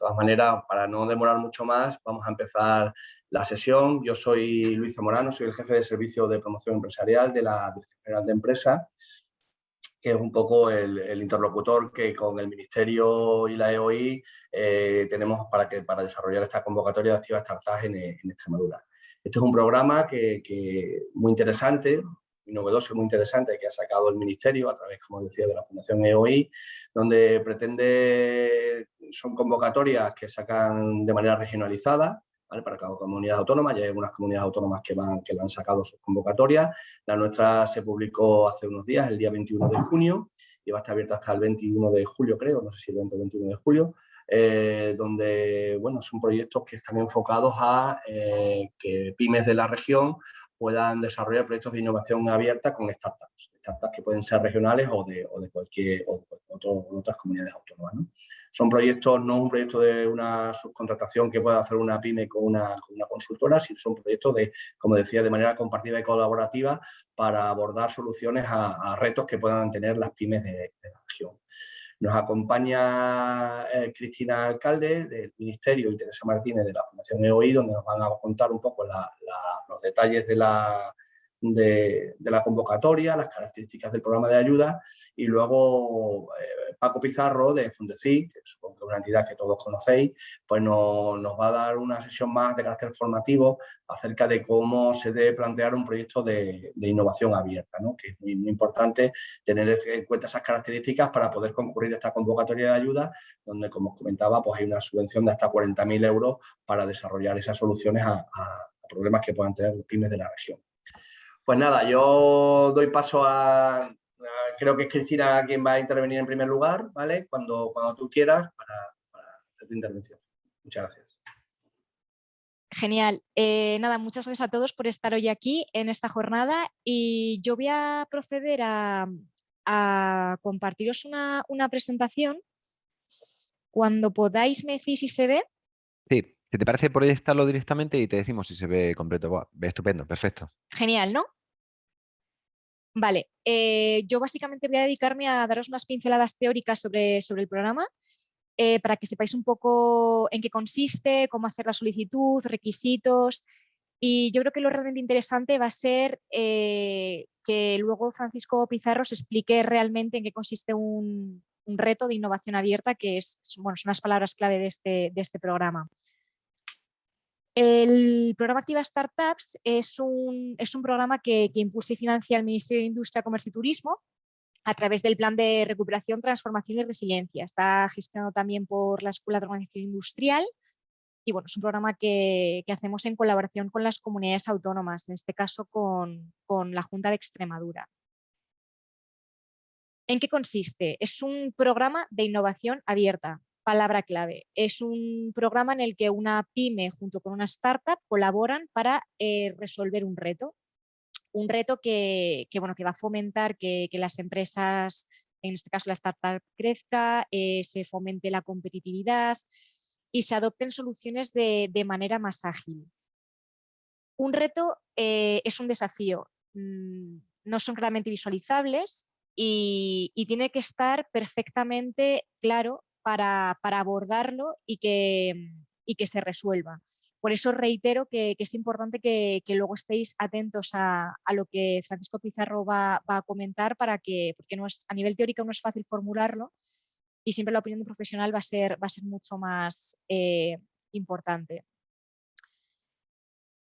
todas maneras, para no demorar mucho más, vamos a empezar la sesión. Yo soy Luis Zamorano, soy el jefe de servicio de promoción empresarial de la Dirección General de Empresa, que es un poco el interlocutor que con el Ministerio y la EOI tenemos para desarrollar esta convocatoria de Activa Startups en Extremadura. Este es un programa que muy interesante, muy novedoso y muy interesante, que ha sacado el Ministerio a través, como decía, de la Fundación EOI, donde son convocatorias que sacan de manera regionalizada, ¿vale? Para cada comunidad autónoma. Ya hay algunas comunidades autónomas que lo han sacado sus convocatorias. La nuestra se publicó hace unos días, el día 21 de junio, y va a estar abierta hasta el 21 de julio, creo, no sé si el 20 o 21 de julio, donde, bueno, son proyectos que están enfocados a que pymes de la región puedan desarrollar proyectos de innovación abierta con startups que pueden ser regionales o de otras comunidades autónomas, ¿no? Son proyectos, no es un proyecto de una subcontratación que pueda hacer una pyme con una consultora, sino son proyectos de, como decía, de manera compartida y colaborativa para abordar soluciones a retos que puedan tener las pymes de la región. Nos acompaña Cristina Alcalde del Ministerio y Teresa Martínez de la Fundación EOI, donde nos van a contar un poco los detalles de la convocatoria, las características del programa de ayuda, y luego Paco Pizarro de Fundecic, que supongo que es una entidad que todos conocéis, pues nos va a dar una sesión más de carácter formativo acerca de cómo se debe plantear un proyecto de innovación abierta, ¿no? Que es muy, muy importante tener en cuenta esas características para poder concurrir a esta convocatoria de ayuda, donde, como os comentaba, pues hay una subvención de hasta 40.000 euros para desarrollar esas soluciones a problemas que puedan tener pymes de la región. Pues nada, yo doy paso creo que es Cristina quien va a intervenir en primer lugar, ¿vale? Cuando tú quieras para hacer tu intervención. Muchas gracias. Genial. Nada, muchas gracias a todos por estar hoy aquí en esta jornada, y yo voy a proceder a compartiros una presentación. Cuando podáis me decís si se ve. Sí, si te parece, proyectarlo directamente y te decimos si se ve completo. Buah, estupendo, perfecto. Genial, ¿no? Vale, yo básicamente voy a dedicarme a daros unas pinceladas teóricas sobre el programa, para que sepáis un poco en qué consiste, cómo hacer la solicitud, requisitos, y yo creo que lo realmente interesante va a ser que luego Francisco Pizarro os explique realmente en qué consiste un reto de innovación abierta, que son las palabras clave de este programa. El programa Activa Startups es un programa que impulsa y financia el Ministerio de Industria, Comercio y Turismo a través del Plan de Recuperación, Transformación y Resiliencia. Está gestionado también por la Escuela de Organización Industrial, y bueno, es un programa que hacemos en colaboración con las comunidades autónomas, en este caso con la Junta de Extremadura. ¿En qué consiste? Es un programa de innovación abierta. Palabra clave. Es un programa en el que una pyme junto con una startup colaboran para resolver un reto. Un reto que va a fomentar que las empresas, en este caso la startup, crezca, se fomente la competitividad y se adopten soluciones de manera más ágil. Un reto es un desafío. No son claramente visualizables y tiene que estar perfectamente claro para abordarlo y que se resuelva. Por eso reitero que es importante que luego estéis atentos a lo que Francisco Pizarro va a comentar, porque a nivel teórico no es fácil formularlo, y siempre la opinión de un profesional va a ser mucho más importante.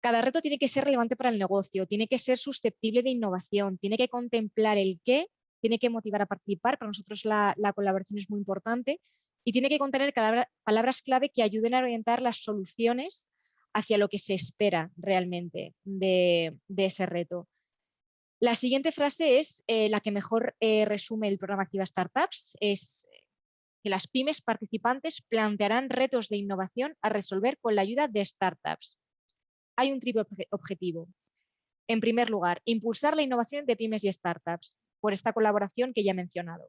Cada reto tiene que ser relevante para el negocio, tiene que ser susceptible de innovación, tiene que contemplar el qué, tiene que motivar a participar. Para nosotros la colaboración es muy importante, y tiene que contener palabras clave que ayuden a orientar las soluciones hacia lo que se espera realmente de ese reto. La siguiente frase es la que mejor resume el programa Activa Startups, es que las pymes participantes plantearán retos de innovación a resolver con la ayuda de startups. Hay un triple objetivo. En primer lugar, impulsar la innovación de pymes y startups por esta colaboración que ya he mencionado.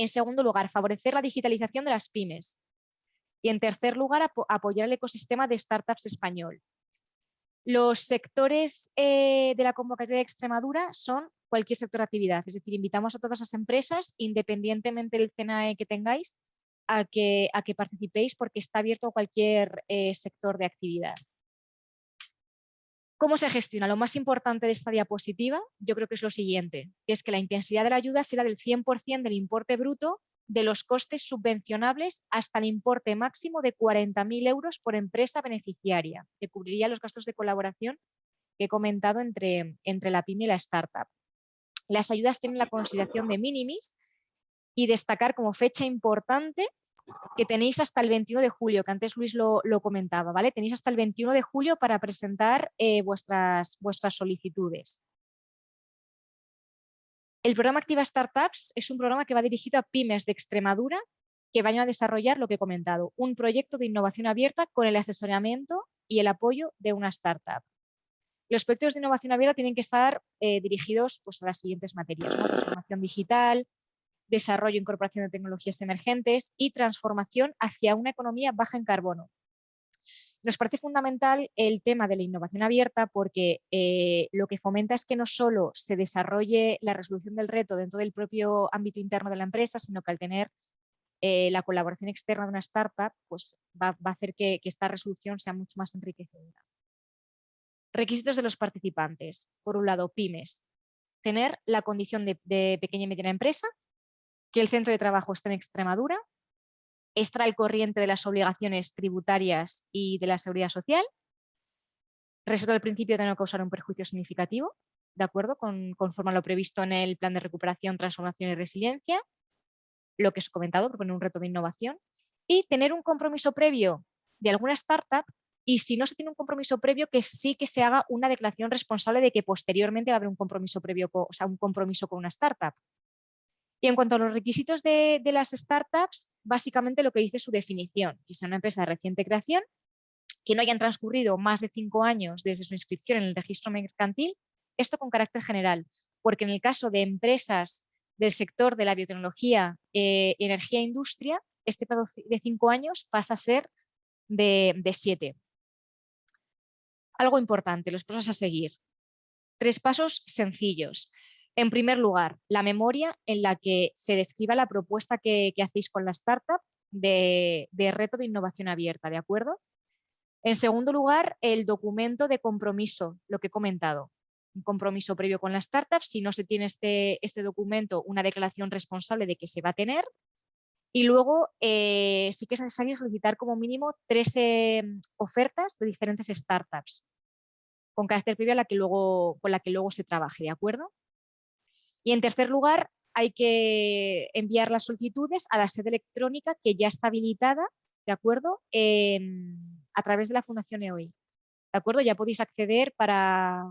En segundo lugar, favorecer la digitalización de las pymes. Y en tercer lugar, apoyar el ecosistema de startups español. Los sectores de la convocatoria de Extremadura son cualquier sector de actividad, es decir, invitamos a todas las empresas, independientemente del CNAE que tengáis, a que participéis porque está abierto a cualquier sector de actividad. ¿Cómo se gestiona? Lo más importante de esta diapositiva yo creo que es lo siguiente, que es que la intensidad de la ayuda será del 100% del importe bruto de los costes subvencionables hasta el importe máximo de 40.000 euros por empresa beneficiaria, que cubriría los gastos de colaboración que he comentado entre la pyme y la startup. Las ayudas tienen la consideración de minimis y destacar como fecha importante que tenéis hasta el 21 de julio, que antes Luis lo comentaba, ¿vale? Tenéis hasta el 21 de julio para presentar vuestras solicitudes. El programa Activa Startups es un programa que va dirigido a pymes de Extremadura que vayan a desarrollar lo que he comentado, un proyecto de innovación abierta con el asesoramiento y el apoyo de una startup. Los proyectos de innovación abierta tienen que estar dirigidos pues, a las siguientes materias, ¿no? Transformación digital, desarrollo e incorporación de tecnologías emergentes y transformación hacia una economía baja en carbono. Nos parece fundamental el tema de la innovación abierta porque lo que fomenta es que no solo se desarrolle la resolución del reto dentro del propio ámbito interno de la empresa, sino que al tener la colaboración externa de una startup, pues va a hacer que esta resolución sea mucho más enriquecedora. Requisitos de los participantes. Por un lado, pymes. Tener la condición de pequeña y mediana empresa, que el centro de trabajo esté en Extremadura, estar al corriente de las obligaciones tributarias y de la seguridad social, respeto al principio de no causar un perjuicio significativo, ¿de acuerdo? Conforme a lo previsto en el Plan de Recuperación, Transformación y Resiliencia, lo que os he comentado, proponer un reto de innovación, y tener un compromiso previo de alguna startup, y si no se tiene un compromiso previo, que sí que se haga una declaración responsable de que posteriormente va a haber un compromiso previo, o sea, un compromiso con una startup. Y en cuanto a los requisitos de las startups, básicamente lo que dice su definición, que sea una empresa de reciente creación, que no hayan transcurrido más de 5 años desde su inscripción en el registro mercantil, esto con carácter general, porque en el caso de empresas del sector de la biotecnología, energía e industria, este plazo de 5 años pasa a ser de 7. Algo importante, los pasos a seguir. 3 pasos sencillos. En primer lugar, la memoria en la que se describa la propuesta que hacéis con la startup de reto de innovación abierta, ¿de acuerdo? En segundo lugar, el documento de compromiso, lo que he comentado. Un compromiso previo con la startup, si no se tiene este documento, una declaración responsable de que se va a tener. Y luego sí que es necesario solicitar como mínimo 3 ofertas de diferentes startups con carácter previo con la que luego se trabaje, ¿de acuerdo? Y en tercer lugar, hay que enviar las solicitudes a la sede electrónica que ya está habilitada, ¿de acuerdo? A través de la Fundación EOI. ¿De acuerdo? Ya podéis acceder para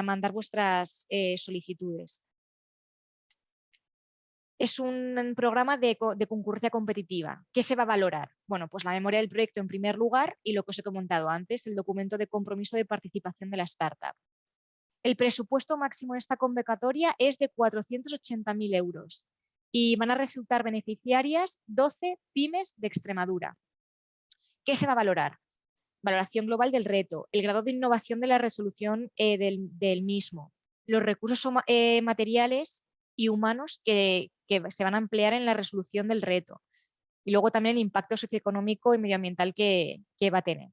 mandar vuestras solicitudes. Es un programa de concurrencia competitiva. ¿Qué se va a valorar? Bueno, pues la memoria del proyecto en primer lugar y lo que os he comentado antes, el documento de compromiso de participación de la startup. El presupuesto máximo en esta convocatoria es de 480.000 euros y van a resultar beneficiarias 12 pymes de Extremadura. ¿Qué se va a valorar? Valoración global del reto, el grado de innovación de la resolución del mismo, los recursos materiales y humanos que se van a emplear en la resolución del reto y luego también el impacto socioeconómico y medioambiental que va a tener.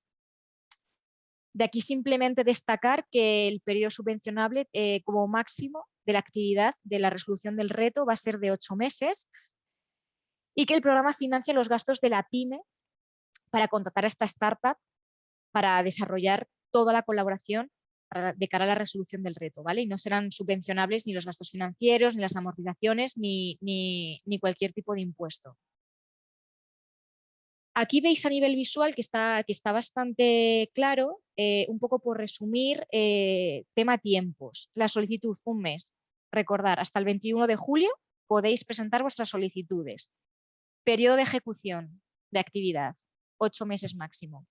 De aquí simplemente destacar que el periodo subvencionable como máximo de la actividad de la resolución del reto va a ser de 8 meses y que el programa financia los gastos de la pyme para contratar a esta startup para desarrollar toda la colaboración de cara a la resolución del reto, ¿vale? Y no serán subvencionables ni los gastos financieros, ni las amortizaciones, ni cualquier tipo de impuesto. Aquí veis a nivel visual que está bastante claro, un poco por resumir, tema tiempos. La solicitud, 1 mes. Recordar, hasta el 21 de julio podéis presentar vuestras solicitudes. Periodo de ejecución de actividad, 8 meses máximo.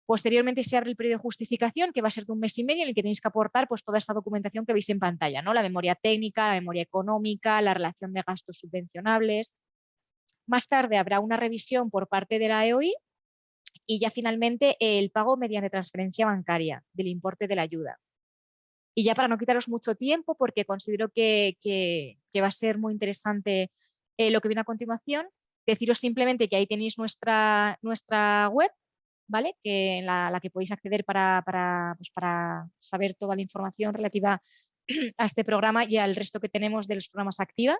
Posteriormente se abre el periodo de justificación, que va a ser de 1 mes y medio, en el que tenéis que aportar pues, toda esta documentación que veis en pantalla, ¿no? La memoria técnica, la memoria económica, la relación de gastos subvencionables. Más tarde habrá una revisión por parte de la EOI y ya finalmente el pago mediante transferencia bancaria del importe de la ayuda. Y ya para no quitaros mucho tiempo, porque considero que va a ser muy interesante lo que viene a continuación, Deciros simplemente que ahí tenéis nuestra web, ¿vale? Que la que podéis acceder pues para saber toda la información relativa a este programa y al resto que tenemos de los programas Activa,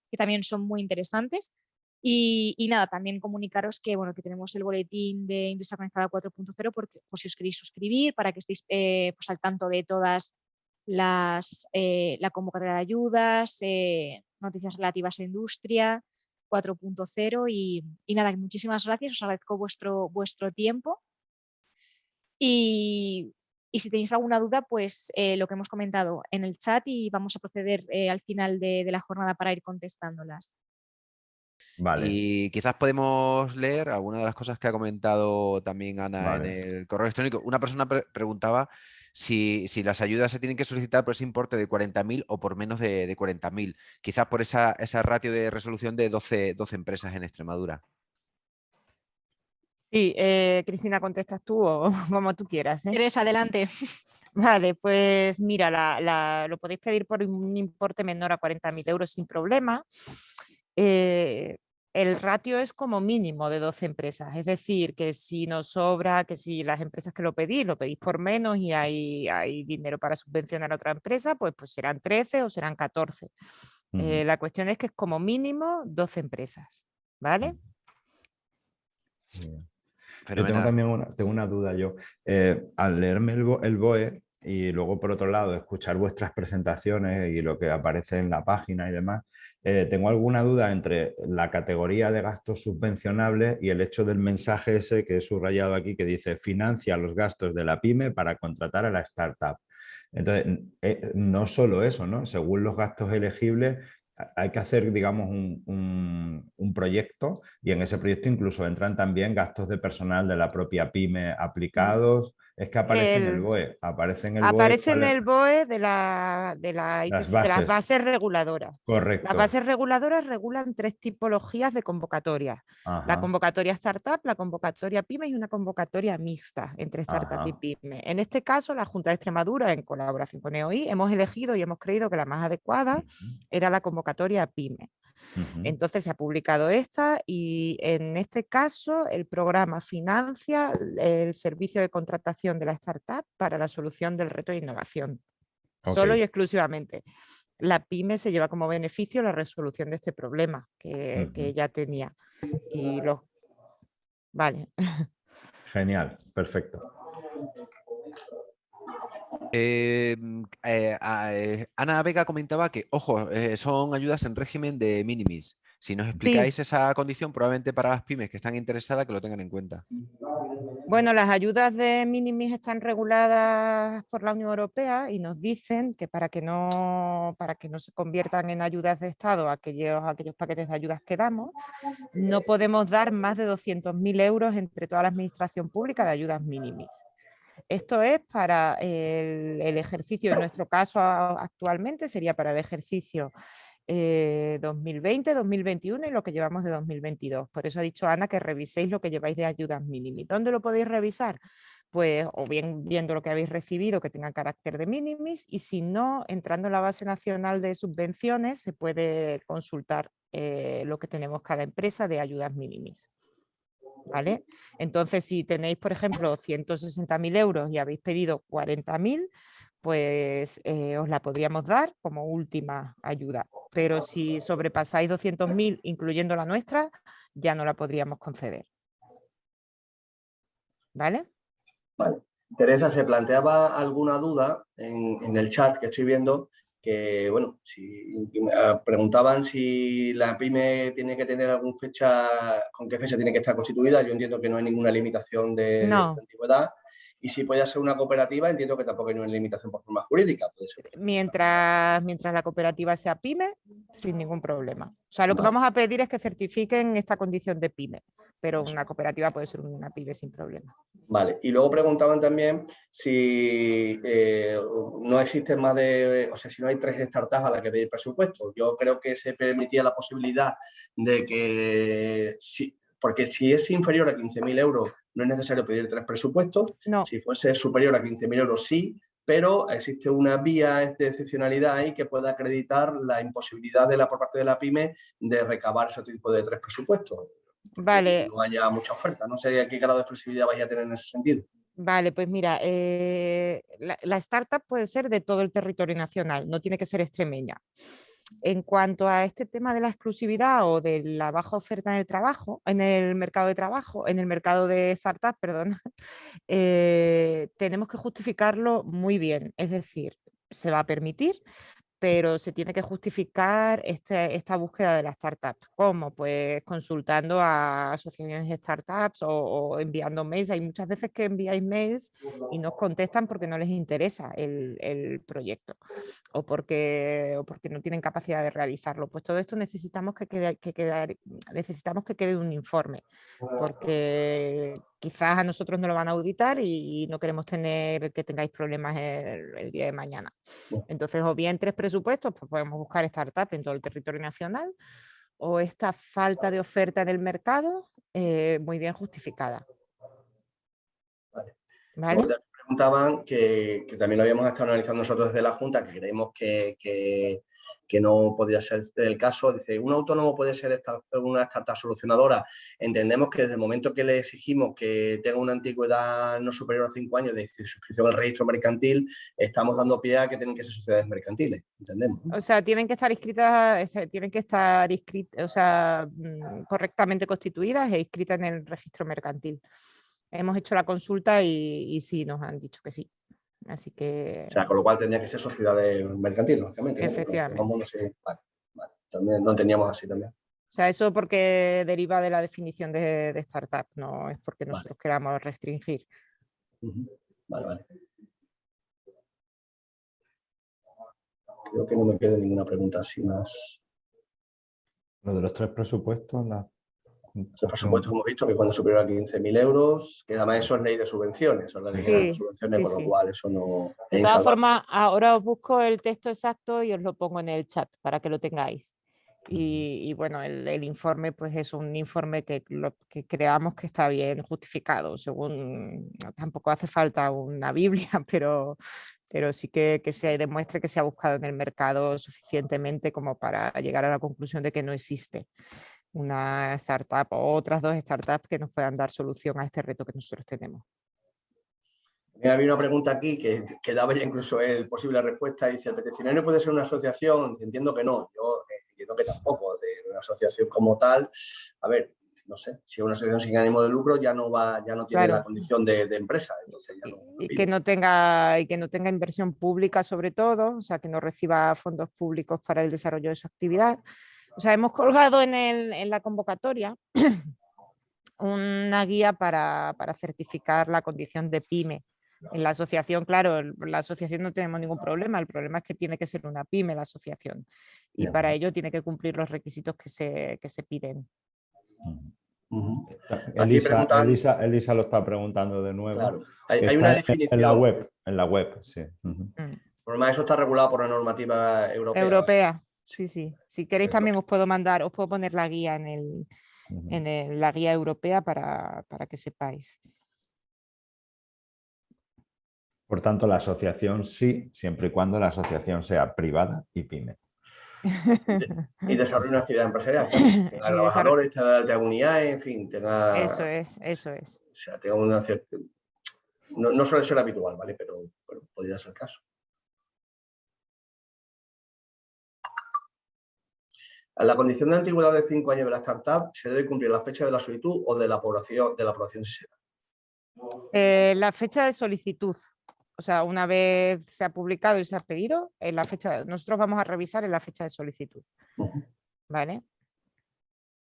que también son muy interesantes. Y nada, también comunicaros que, bueno, que tenemos el boletín de Industria Conectada 4.0 porque por si os queréis suscribir, para que estéis pues al tanto de todas la convocatoria de ayudas, noticias relativas a industria 4.0 y nada, muchísimas gracias, os agradezco vuestro tiempo y si tenéis alguna duda, pues lo que hemos comentado en el chat y vamos a proceder al final de la jornada para ir contestándolas. Vale. Y quizás podemos leer algunas de las cosas que ha comentado también Ana Vale. en el correo electrónico. Una persona preguntaba si las ayudas se tienen que solicitar por ese importe de 40.000 o por menos de 40.000. Quizás por esa ratio de resolución de 12 empresas en Extremadura. Sí, Cristina, contestas tú o como tú quieras. Teresa, adelante. Vale, pues mira, lo podéis pedir por un importe menor a 40.000 euros sin problema. El ratio es como mínimo de 12 empresas, es decir, que si nos sobra, que si las empresas que lo pedís por menos y hay dinero para subvencionar a otra empresa, pues serán 13 o serán 14. La cuestión es que es como mínimo 12 empresas, ¿vale? Yo tengo también una duda yo. Al leerme el BOE y luego por otro lado escuchar vuestras presentaciones y lo que aparece en la página y demás, tengo alguna duda entre la categoría de gastos subvencionables y el hecho del mensaje ese que he subrayado aquí que dice financia los gastos de la pyme para contratar a la startup. Entonces, no solo eso, ¿no? Según los gastos elegibles hay que hacer, digamos, un proyecto y en ese proyecto incluso entran también gastos de personal de la propia pyme aplicados. Es que aparece en el BOE. Aparece en el BOE de las bases reguladoras. Correcto. Las bases reguladoras regulan 3 tipologías de convocatorias. Ajá. La convocatoria startup, la convocatoria pyme y una convocatoria mixta entre startup y pyme. En este caso, la Junta de Extremadura, en colaboración con EOI, hemos elegido y hemos creído que la más adecuada era la convocatoria pyme. Entonces se ha publicado esta y en este caso el programa financia el servicio de contratación de la startup para la solución del reto de innovación. Solo y exclusivamente. La pyme se lleva como beneficio la resolución de este problema que ya tenía. Vale. Genial, perfecto. Ana Vega comentaba que, ojo, son ayudas en régimen de minimis. Si nos explicáis esa condición, probablemente para las pymes que están interesadas, que lo tengan en cuenta. Bueno, las ayudas de minimis están reguladas por la Unión Europea y nos dicen que para que no se conviertan en ayudas de Estado aquellos paquetes de ayudas que damos, no podemos dar más de 200.000 euros entre toda la administración pública de ayudas minimis. Esto es para el ejercicio, en nuestro caso actualmente sería para el ejercicio 2020, 2021 y lo que llevamos de 2022. Por eso ha dicho Ana que reviséis lo que lleváis de ayudas minimis. ¿Dónde lo podéis revisar? Pues o bien viendo lo que habéis recibido que tenga carácter de minimis y si no, entrando en la base nacional de subvenciones se puede consultar lo que tenemos cada empresa de ayudas minimis. ¿Vale? Entonces, si tenéis, por ejemplo, 160.000 euros y habéis pedido 40.000, pues os la podríamos dar como última ayuda. Pero si sobrepasáis 200.000, incluyendo la nuestra, ya no la podríamos conceder. ¿Vale? Vale. Teresa, se planteaba alguna duda en el chat que estoy viendo, que bueno, preguntaban si la pyme tiene que tener alguna fecha, con qué fecha tiene que estar constituida. Yo entiendo que no hay ninguna limitación de antigüedad. Y si puede ser una cooperativa, entiendo que tampoco hay ninguna limitación por forma jurídica. Puede ser mientras la cooperativa sea pyme, sin ningún problema. O sea, lo que vamos a pedir es que certifiquen esta condición de pyme, pero una cooperativa puede ser una pyme sin problema. Vale, y luego preguntaban también si no existen más de, o sea, si no hay 3 startups a las que pedir presupuesto. Yo creo que se permitía la posibilidad de que, porque si es inferior a 15.000 euros no es necesario pedir 3 presupuestos. No. Si fuese superior a 15.000 euros sí, pero existe una vía de excepcionalidad ahí que pueda acreditar la imposibilidad por parte de la pyme de recabar ese tipo de 3 presupuestos. Vale. No haya mucha oferta. No sé qué grado de flexibilidad vais a tener en ese sentido. Vale, pues mira, la startup puede ser de todo el territorio nacional, no tiene que ser extremeña. En cuanto a este tema de la exclusividad o de la baja oferta en el trabajo, en el mercado de trabajo, en el mercado de startup, perdón, tenemos que justificarlo muy bien. Es decir, se va a permitir, pero se tiene que justificar esta búsqueda de la startup. ¿Cómo? Pues consultando a asociaciones de startups o enviando mails. Hay muchas veces que enviáis mails y nos contestan porque no les interesa el proyecto o porque no tienen capacidad de realizarlo. Pues todo esto necesitamos que quede un informe, porque quizás a nosotros no lo van a auditar y no queremos que tengáis problemas el día de mañana. Entonces, o bien 3 presupuestos, pues podemos buscar startup en todo el territorio nacional, o esta falta de oferta en el mercado muy bien justificada. ¿Vale? Luego te preguntaban que también lo habíamos estado analizando nosotros desde la Junta, que creemos que no podría ser el caso. Dice, un autónomo puede ser una startup solucionadora. Entendemos que desde el momento que le exigimos que tenga una antigüedad no superior a 5 años de suscripción al registro mercantil, estamos dando pie a que tienen que ser sociedades mercantiles, entendemos. O sea, tienen que estar inscritas, o sea, correctamente constituidas e inscritas en el registro mercantil. Hemos hecho la consulta y sí, nos han dicho que sí. Así que... O sea, con lo cual tendría que ser sociedades mercantiles, lógicamente, ¿no? Efectivamente. No sé. Vale. También lo entendíamos así también. O sea, eso porque deriva de la definición de startup, no es porque nosotros queramos restringir. Vale. Creo que no me queda ninguna pregunta así más. Lo de los 3 presupuestos, Los presupuestos hemos visto que cuando superior a 15.000 euros, que además eso es ley de subvenciones, con lo cual eso no... De todas formas, ahora os busco el texto exacto y os lo pongo en el chat para que lo tengáis. Y bueno, el informe pues es un informe que creamos que está bien justificado, según tampoco hace falta una Biblia, pero sí que se demuestre que se ha buscado en el mercado suficientemente como para llegar a la conclusión de que no existe una startup o otras 2 startups que nos puedan dar solución a este reto que nosotros tenemos. Había una pregunta aquí que daba ya incluso el posible respuesta. Dice, ¿el peticionario puede ser una asociación? Entiendo que no. Yo entiendo que tampoco. De una asociación como tal, a ver, no sé, si es una asociación sin ánimo de lucro ya no tiene la condición de empresa. Entonces ya y que no tenga inversión pública sobre todo, o sea, que no reciba fondos públicos para el desarrollo de su actividad. O sea, hemos colgado en la convocatoria una guía para certificar la condición de pyme. En la asociación, claro, la asociación no tenemos ningún problema, el problema es que tiene que ser una pyme la asociación y para ello tiene que cumplir los requisitos que se piden. Elisa lo está preguntando de nuevo. Claro. Hay una definición. En la web, sí. El problema, eso está regulado por la normativa europea. Sí. Si queréis también os puedo poner la guía en la guía europea para que sepáis. Por tanto, la asociación sí, siempre y cuando la asociación sea privada y pyme. Y desarrolle una actividad empresarial. Tenga trabajadores, tenga unidad, en fin, tenga... Eso es. O sea, tenga una cierta... No suele ser habitual, ¿vale? Pero podría ser el caso. A la condición de antigüedad de 5 años de la startup, ¿se debe cumplir la fecha de la solicitud o de la aprobación si se da? La fecha de solicitud. O sea, una vez se ha publicado y se ha pedido, nosotros vamos a revisar en la fecha de solicitud. ¿Vale?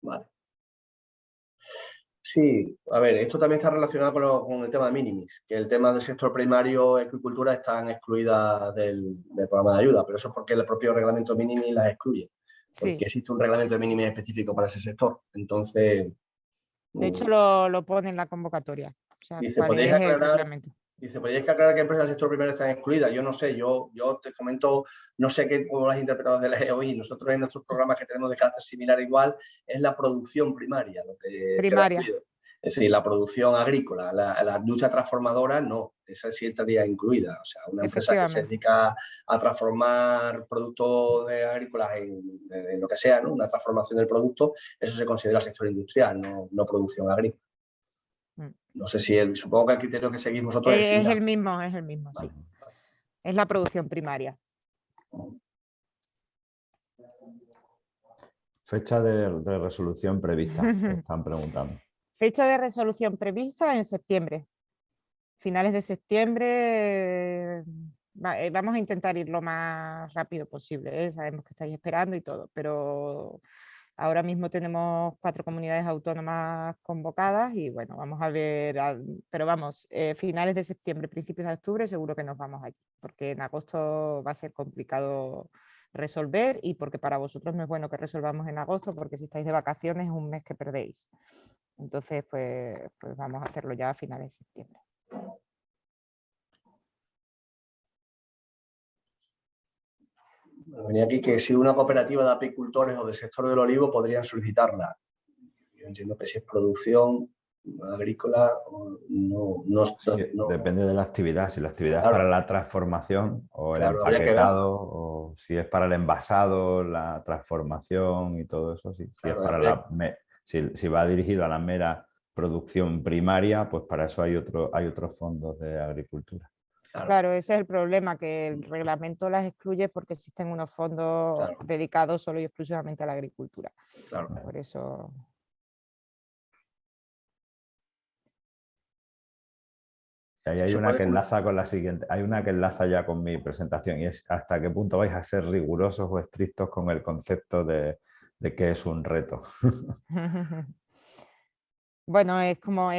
Vale. Sí, a ver, esto también está relacionado con el tema de minimis, que el tema del sector primario, agricultura, están excluidas del programa de ayuda, pero eso es porque el propio reglamento minimis las excluye. Porque existe un reglamento de minimis específico para ese sector. Entonces... De hecho, lo pone en la convocatoria. O sea, dice, ¿podríais aclarar qué empresas del sector primario están excluidas? Yo no sé, yo te comento, no sé cómo las has interpretado de la EOI. Nosotros en nuestros programas que tenemos de carácter similar igual, es la producción primaria. Primaria. Es decir, la producción agrícola, la industria transformadora, no, esa sí estaría incluida. O sea, una empresa que se dedica a transformar productos agrícolas en lo que sea, ¿no? Una transformación del producto, eso se considera sector industrial, no producción agrícola. No sé si supongo que el criterio que seguís vosotros es el mismo, sí. Es la producción primaria. Fecha de resolución prevista, me están preguntando. Fecha de resolución prevista en septiembre. Finales de septiembre. Vamos a intentar ir lo más rápido posible, ¿eh? Sabemos que estáis esperando y todo, pero ahora mismo tenemos 4 comunidades autónomas convocadas y bueno, vamos a ver, pero vamos, finales de septiembre, principios de octubre seguro que nos vamos allí, porque en agosto va a ser complicado resolver y porque para vosotros no es bueno que resolvamos en agosto, porque si estáis de vacaciones es un mes que perdéis. Entonces, pues vamos a hacerlo ya a finales de septiembre. Venía aquí que si una cooperativa de apicultores o del sector del olivo podrían solicitarla. Yo entiendo que si es producción agrícola, depende de la actividad. Si la actividad es para la transformación o el empaquetado, o si es para el envasado, la transformación y todo eso, sí. Si es para si va dirigido a la mera producción primaria, pues para eso hay otros fondos de agricultura. Claro, ese es el problema, que el reglamento las excluye porque existen unos fondos dedicados solo y exclusivamente a la agricultura. Claro. Por eso... Ahí hay una que enlaza con la siguiente, hay una que enlaza ya con mi presentación y es hasta qué punto vais a ser rigurosos o estrictos con el concepto de qué es un reto. Bueno, es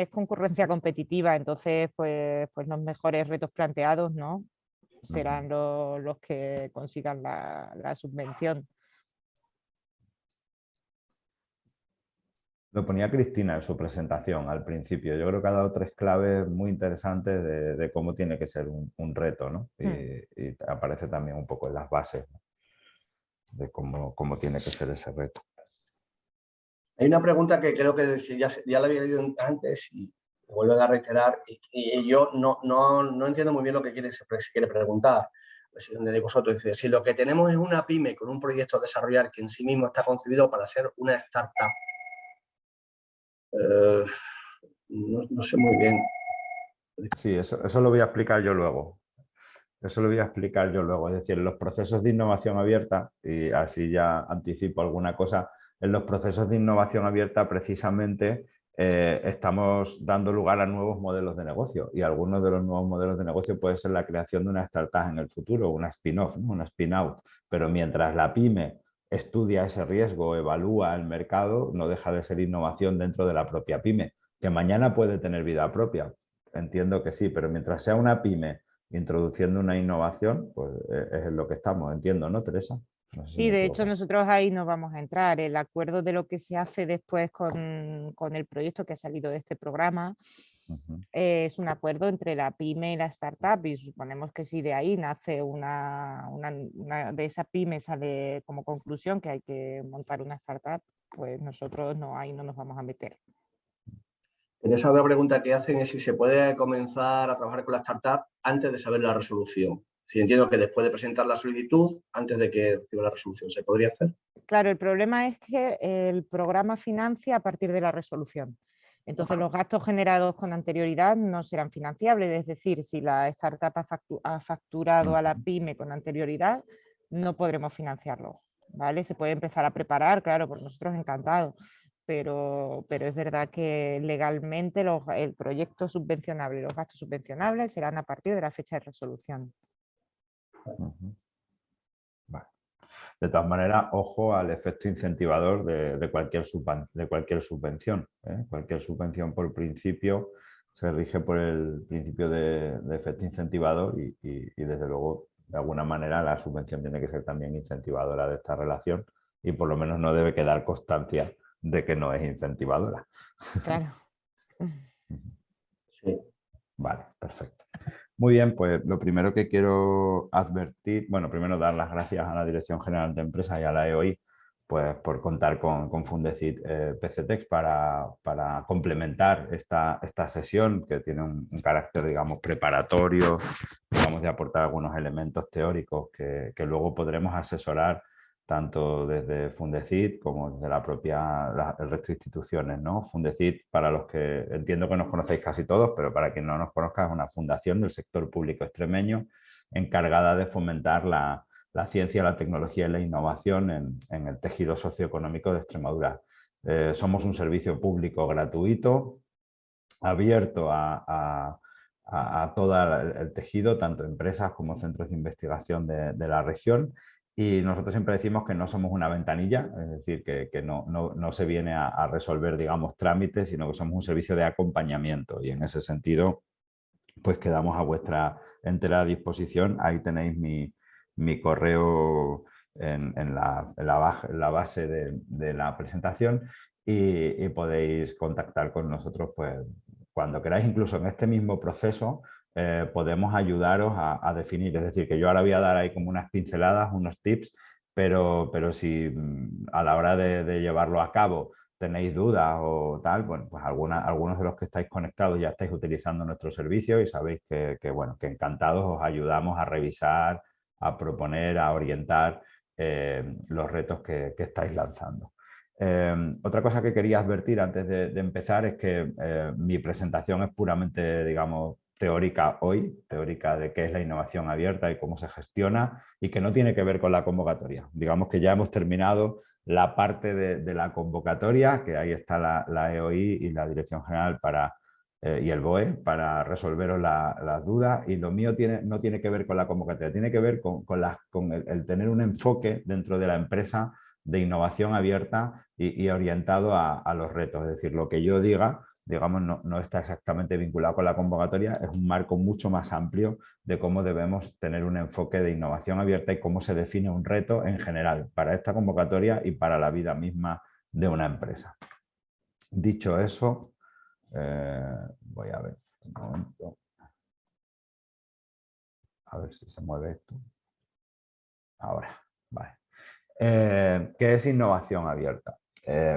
concurrencia competitiva, entonces pues los mejores retos planteados, ¿no? Serán los que consigan la subvención. Lo ponía Cristina en su presentación al principio. Yo creo que ha dado 3 claves muy interesantes de cómo tiene que ser un reto, ¿no? Y aparece también un poco en las bases, ¿no? De cómo tiene que ser ese reto. Hay una pregunta que creo que ya la había leído antes y vuelven a reiterar y yo no entiendo muy bien lo que se quiere preguntar. De vosotros dice, si lo que tenemos es una pyme con un proyecto a desarrollar que en sí mismo está concebido para ser una startup, no sé muy bien. Sí, eso lo voy a explicar yo luego. Eso lo voy a explicar yo luego. Es decir, los procesos de innovación abierta, y así ya anticipo alguna cosa, en los procesos de innovación abierta precisamente estamos dando lugar a nuevos modelos de negocio y algunos de los nuevos modelos de negocio puede ser la creación de una startup en el futuro, una spin-off, ¿no? Una spin-out. Pero mientras la pyme estudia ese riesgo, evalúa el mercado, no deja de ser innovación dentro de la propia pyme, que mañana puede tener vida propia. Entiendo que sí, pero mientras sea una pyme introduciendo una innovación, pues es en lo que estamos, entiendo, ¿no, Teresa? No sé Sí, de hecho nosotros ahí nos vamos a entrar. El acuerdo de lo que se hace después con el proyecto que ha salido de este programa es un acuerdo entre la pyme y la startup y suponemos que si de ahí nace una de esa pyme sale como conclusión que hay que montar una startup, pues nosotros ahí no nos vamos a meter. En esa otra pregunta que hacen es si se puede comenzar a trabajar con la startup antes de saber la resolución. Si entiendo que después de presentar la solicitud, antes de que reciba la resolución, ¿se podría hacer? Claro, el problema es que el programa financia a partir de la resolución. Entonces, los gastos generados con anterioridad no serán financiables. Es decir, si la startup ha facturado a la pyme con anterioridad, no podremos financiarlo, ¿vale? Se puede empezar a preparar, claro, por nosotros encantados. Pero es verdad que legalmente el proyecto subvencionable y los gastos subvencionables serán a partir de la fecha de resolución. Vale. De todas maneras, ojo al efecto incentivador de cualquier subvención. Cualquier subvención por principio se rige por el principio de efecto incentivador y desde luego, de alguna manera, la subvención tiene que ser también incentivadora de esta relación y por lo menos no debe quedar constancia de que no es incentivadora. Claro. Sí. Vale, perfecto. Muy bien, pues lo primero que quiero advertir, bueno, primero dar las gracias a la Dirección General de Empresas y a la EOI pues por contar con Fundecit PCTEX para complementar esta sesión que tiene un carácter, digamos, preparatorio, digamos, de aportar algunos elementos teóricos que luego podremos asesorar tanto desde Fundecit como desde el resto de instituciones, ¿no? Fundecit, para los que entiendo que nos conocéis casi todos, pero para quien no nos conozca, es una fundación del sector público extremeño encargada de fomentar la ciencia, la tecnología y la innovación en el tejido socioeconómico de Extremadura. Somos un servicio público gratuito, abierto a todo el tejido, tanto empresas como centros de investigación de la región. Y nosotros siempre decimos que no somos una ventanilla, es decir, que no se viene a resolver, digamos, trámites, sino que somos un servicio de acompañamiento. Y en ese sentido, pues quedamos a vuestra entera disposición. Ahí tenéis mi correo en la base de la presentación y podéis contactar con nosotros pues, cuando queráis. Incluso en este mismo proceso podemos ayudaros a definir. Es decir, que yo ahora voy a dar ahí como unas pinceladas, unos tips, pero si a la hora de llevarlo a cabo tenéis dudas o tal, bueno, pues algunos de los que estáis conectados ya estáis utilizando nuestro servicio y sabéis bueno, que encantados os ayudamos a revisar, a proponer, a orientar los retos que estáis lanzando. Otra cosa que quería advertir antes de empezar es que mi presentación es puramente, digamos, teórica hoy, teórica de qué es la innovación abierta y cómo se gestiona, y que no tiene que ver con la convocatoria. Digamos que ya hemos terminado la parte de la convocatoria, que ahí está la EOI y la Dirección General y el BOE para resolveros las dudas, y lo mío no tiene que ver con la convocatoria, tiene que ver con el tener un enfoque dentro de la empresa de innovación abierta y orientado a los retos. Es decir, lo que yo diga, digamos, no está exactamente vinculado con la convocatoria, es un marco mucho más amplio de cómo debemos tener un enfoque de innovación abierta y cómo se define un reto en general para esta convocatoria y para la vida misma de una empresa. Dicho eso, voy a ver un momento. A ver si se mueve esto. Ahora, vale. ¿Qué es innovación abierta?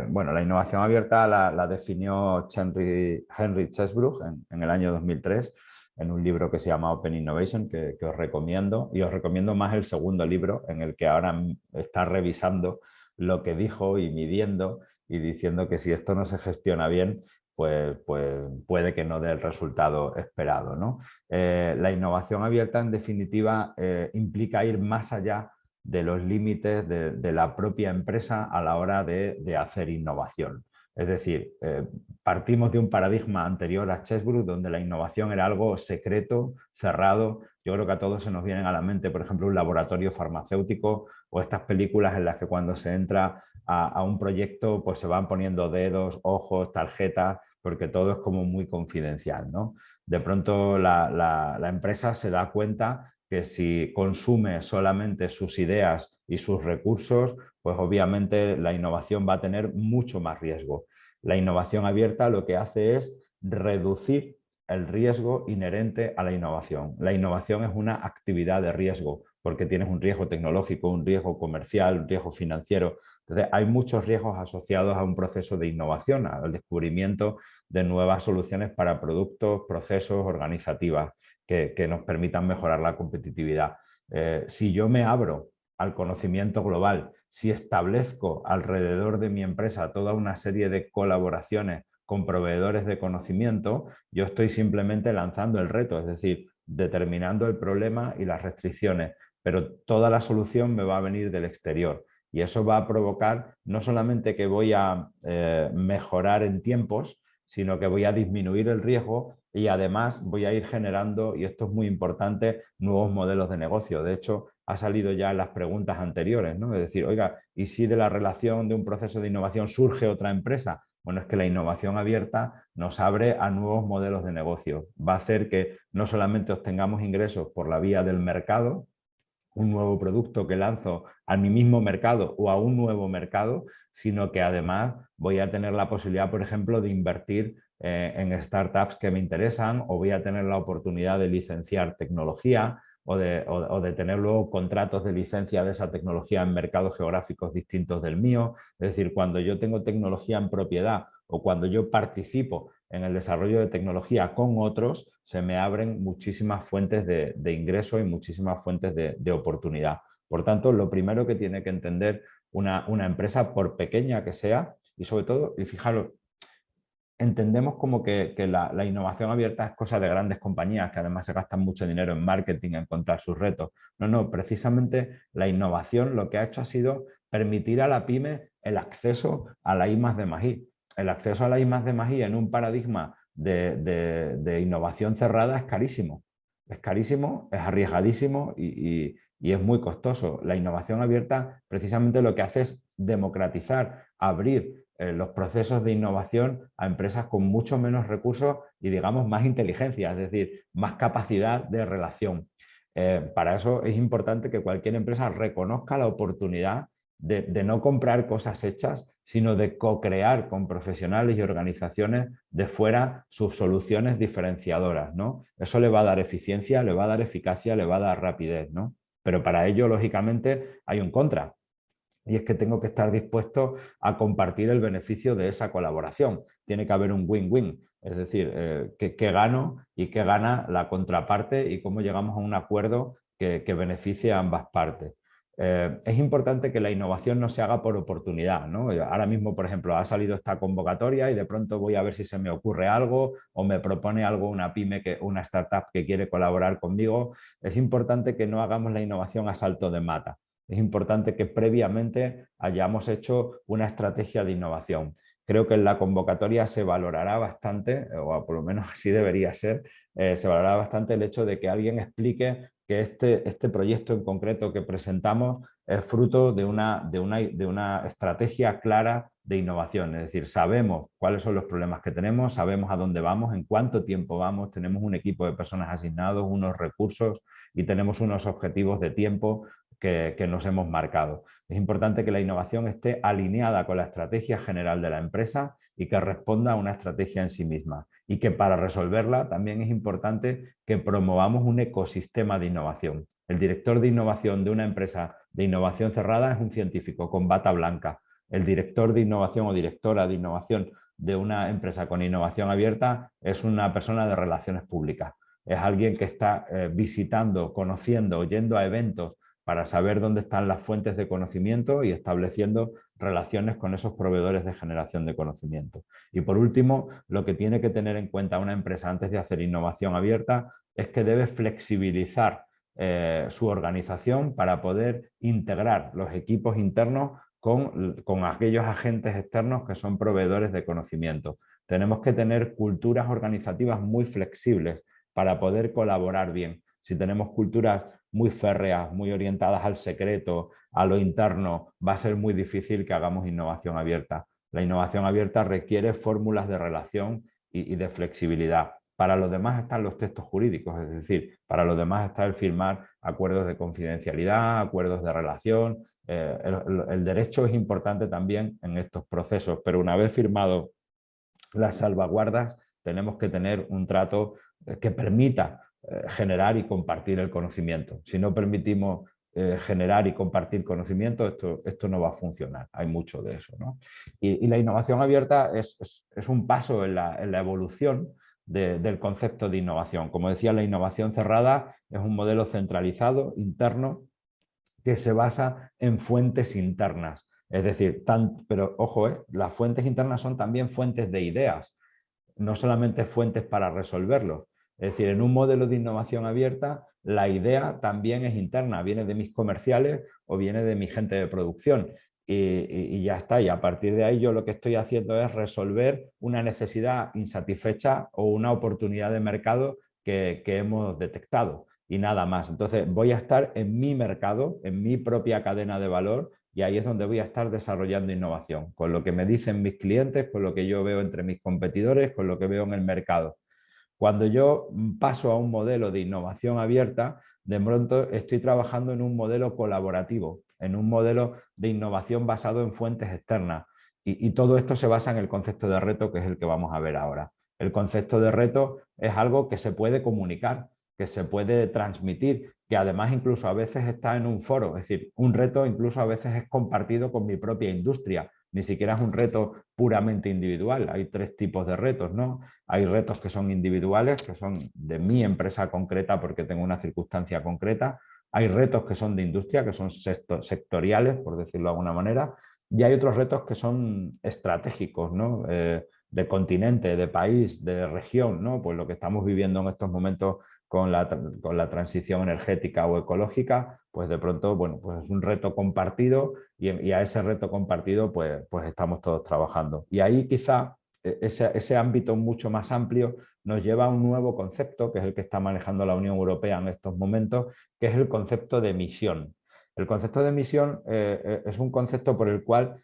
Bueno, la innovación abierta la definió Henry Chesbrough en el año 2003 en un libro que se llama Open Innovation, que os recomiendo, y os recomiendo más el segundo libro, en el que ahora está revisando lo que dijo y midiendo y diciendo que si esto no se gestiona bien, pues puede que no dé el resultado esperado, ¿no? La innovación abierta, en definitiva, implica ir más allá de los límites de la propia empresa a la hora de hacer innovación. Es decir, partimos de un paradigma anterior a Chesbrough, donde la innovación era algo secreto, cerrado. Yo creo que a todos se nos vienen a la mente, por ejemplo, un laboratorio farmacéutico o estas películas en las que cuando se entra a un proyecto pues se van poniendo dedos, ojos, tarjetas, porque todo es como muy confidencial, ¿no? De pronto la empresa se da cuenta que si consume solamente sus ideas y sus recursos, pues obviamente la innovación va a tener mucho más riesgo. La innovación abierta lo que hace es reducir el riesgo inherente a la innovación. La innovación es una actividad de riesgo porque tienes un riesgo tecnológico, un riesgo comercial, un riesgo financiero. Entonces, hay muchos riesgos asociados a un proceso de innovación, al descubrimiento de nuevas soluciones para productos, procesos, organizativas que nos permitan mejorar la competitividad. Si yo me abro al conocimiento global, si establezco alrededor de mi empresa toda una serie de colaboraciones con proveedores de conocimiento, yo estoy simplemente lanzando el reto, es decir, determinando el problema y las restricciones, pero toda la solución me va a venir del exterior. Y eso va a provocar no solamente que voy a mejorar en tiempos, sino que voy a disminuir el riesgo y además voy a ir generando, y esto es muy importante, nuevos modelos de negocio. De hecho, ha salido ya en las preguntas anteriores, ¿no? Es decir, oiga, ¿y si de la relación de un proceso de innovación surge otra empresa? Bueno, es que la innovación abierta nos abre a nuevos modelos de negocio. Va a hacer que no solamente obtengamos ingresos por la vía del mercado, un nuevo producto que lanzo a mi mismo mercado o a un nuevo mercado, sino que además voy a tener la posibilidad, por ejemplo, de invertir en startups que me interesan, o voy a tener la oportunidad de licenciar tecnología, o de tener luego contratos de licencia de esa tecnología en mercados geográficos distintos del mío. Es decir, cuando yo tengo tecnología en propiedad o cuando yo participo en el desarrollo de tecnología con otros, se me abren muchísimas fuentes de ingreso y muchísimas fuentes de oportunidad. Por tanto, lo primero que tiene que entender una empresa, por pequeña que sea, y sobre todo, y fijaros, entendemos como que la innovación abierta es cosa de grandes compañías que además se gastan mucho dinero en marketing, en contar sus retos. No, precisamente la innovación lo que ha hecho ha sido permitir a la pyme el acceso a la I+D+I. El acceso a la I+D+I en un paradigma de innovación cerrada es carísimo. Es carísimo, es arriesgadísimo y es muy costoso. La innovación abierta precisamente lo que hace es democratizar, abrir los procesos de innovación a empresas con mucho menos recursos y, digamos, más inteligencia, es decir, más capacidad de relación. Para eso es importante que cualquier empresa reconozca la oportunidad de no comprar cosas hechas, sino de co-crear con profesionales y organizaciones de fuera sus soluciones diferenciadoras, ¿no? Eso le va a dar eficiencia, le va a dar eficacia, le va a dar rapidez, ¿no? Pero para ello, lógicamente, hay un contra. Y es que tengo que estar dispuesto a compartir el beneficio de esa colaboración. Tiene que haber un win-win, es decir, qué gano y qué gana la contraparte y cómo llegamos a un acuerdo que beneficie a ambas partes. Es importante que la innovación no se haga por oportunidad, ¿no? Ahora mismo, por ejemplo, ha salido esta convocatoria y de pronto voy a ver si se me ocurre algo o me propone algo una pyme, una startup que quiere colaborar conmigo. Es importante que no hagamos la innovación a salto de mata. Es importante que previamente hayamos hecho una estrategia de innovación. Creo que en la convocatoria se valorará bastante, o por lo menos así debería ser, se valorará bastante el hecho de que alguien explique que este proyecto en concreto que presentamos es fruto de una estrategia clara de innovación. Es decir, sabemos cuáles son los problemas que tenemos, sabemos a dónde vamos, en cuánto tiempo vamos, tenemos un equipo de personas asignados, unos recursos y tenemos unos objetivos de tiempo que nos hemos marcado. Es importante que la innovación esté alineada con la estrategia general de la empresa y que responda a una estrategia en sí misma. Y que para resolverla también es importante que promovamos un ecosistema de innovación. El director de innovación de una empresa de innovación cerrada es un científico con bata blanca. El director de innovación o directora de innovación de una empresa con innovación abierta es una persona de relaciones públicas. Es alguien que está visitando, conociendo, yendo a eventos para saber dónde están las fuentes de conocimiento y estableciendo relaciones con esos proveedores de generación de conocimiento. Y por último, lo que tiene que tener en cuenta una empresa antes de hacer innovación abierta es que debe flexibilizar su organización para poder integrar los equipos internos con aquellos agentes externos que son proveedores de conocimiento. Tenemos que tener culturas organizativas muy flexibles para poder colaborar bien. Si tenemos culturas muy férreas, muy orientadas al secreto, a lo interno, va a ser muy difícil que hagamos innovación abierta. La innovación abierta requiere fórmulas de relación y de flexibilidad. Para los demás están los textos jurídicos, es decir, para los demás está el firmar acuerdos de confidencialidad, acuerdos de relación. El derecho es importante también en estos procesos, pero una vez firmado las salvaguardas, tenemos que tener un trato que permita generar y compartir el conocimiento. Si no permitimos generar y compartir conocimiento, esto no va a funcionar. Hay mucho de eso, ¿no? Y la innovación abierta es un paso en la evolución del concepto de innovación. Como decía, la innovación cerrada es un modelo centralizado, interno, que se basa en fuentes internas. Es decir, pero ojo, las fuentes internas son también fuentes de ideas, no solamente fuentes para resolverlos. Es decir, en un modelo de innovación abierta, la idea también es interna, viene de mis comerciales o viene de mi gente de producción. Y ya está, y a partir de ahí yo lo que estoy haciendo es resolver una necesidad insatisfecha o una oportunidad de mercado que hemos detectado y nada más. Entonces voy a estar en mi mercado, en mi propia cadena de valor, y ahí es donde voy a estar desarrollando innovación, con lo que me dicen mis clientes, con lo que yo veo entre mis competidores, con lo que veo en el mercado. Cuando yo paso a un modelo de innovación abierta, de pronto estoy trabajando en un modelo colaborativo, en un modelo de innovación basado en fuentes externas. Y todo esto se basa en el concepto de reto, que es el que vamos a ver ahora. El concepto de reto es algo que se puede comunicar, que se puede transmitir, que además incluso a veces está en un foro, es decir, un reto incluso a veces es compartido con mi propia industria, ni siquiera es un reto puramente individual. Hay 3 tipos de retos, ¿no? Hay retos que son individuales, que son de mi empresa concreta porque tengo una circunstancia concreta. Hay retos que son de industria, que son sectoriales, por decirlo de alguna manera. Y hay otros retos que son estratégicos, ¿no? De continente, de país, de región, ¿no? Pues lo que estamos viviendo en estos momentos con la transición energética o ecológica, pues de pronto, bueno, pues es un reto compartido y a ese reto compartido pues estamos todos trabajando. Y ahí quizá ese ámbito mucho más amplio nos lleva a un nuevo concepto, que es el que está manejando la Unión Europea en estos momentos, que es el concepto de misión. El concepto de misión es un concepto por el cual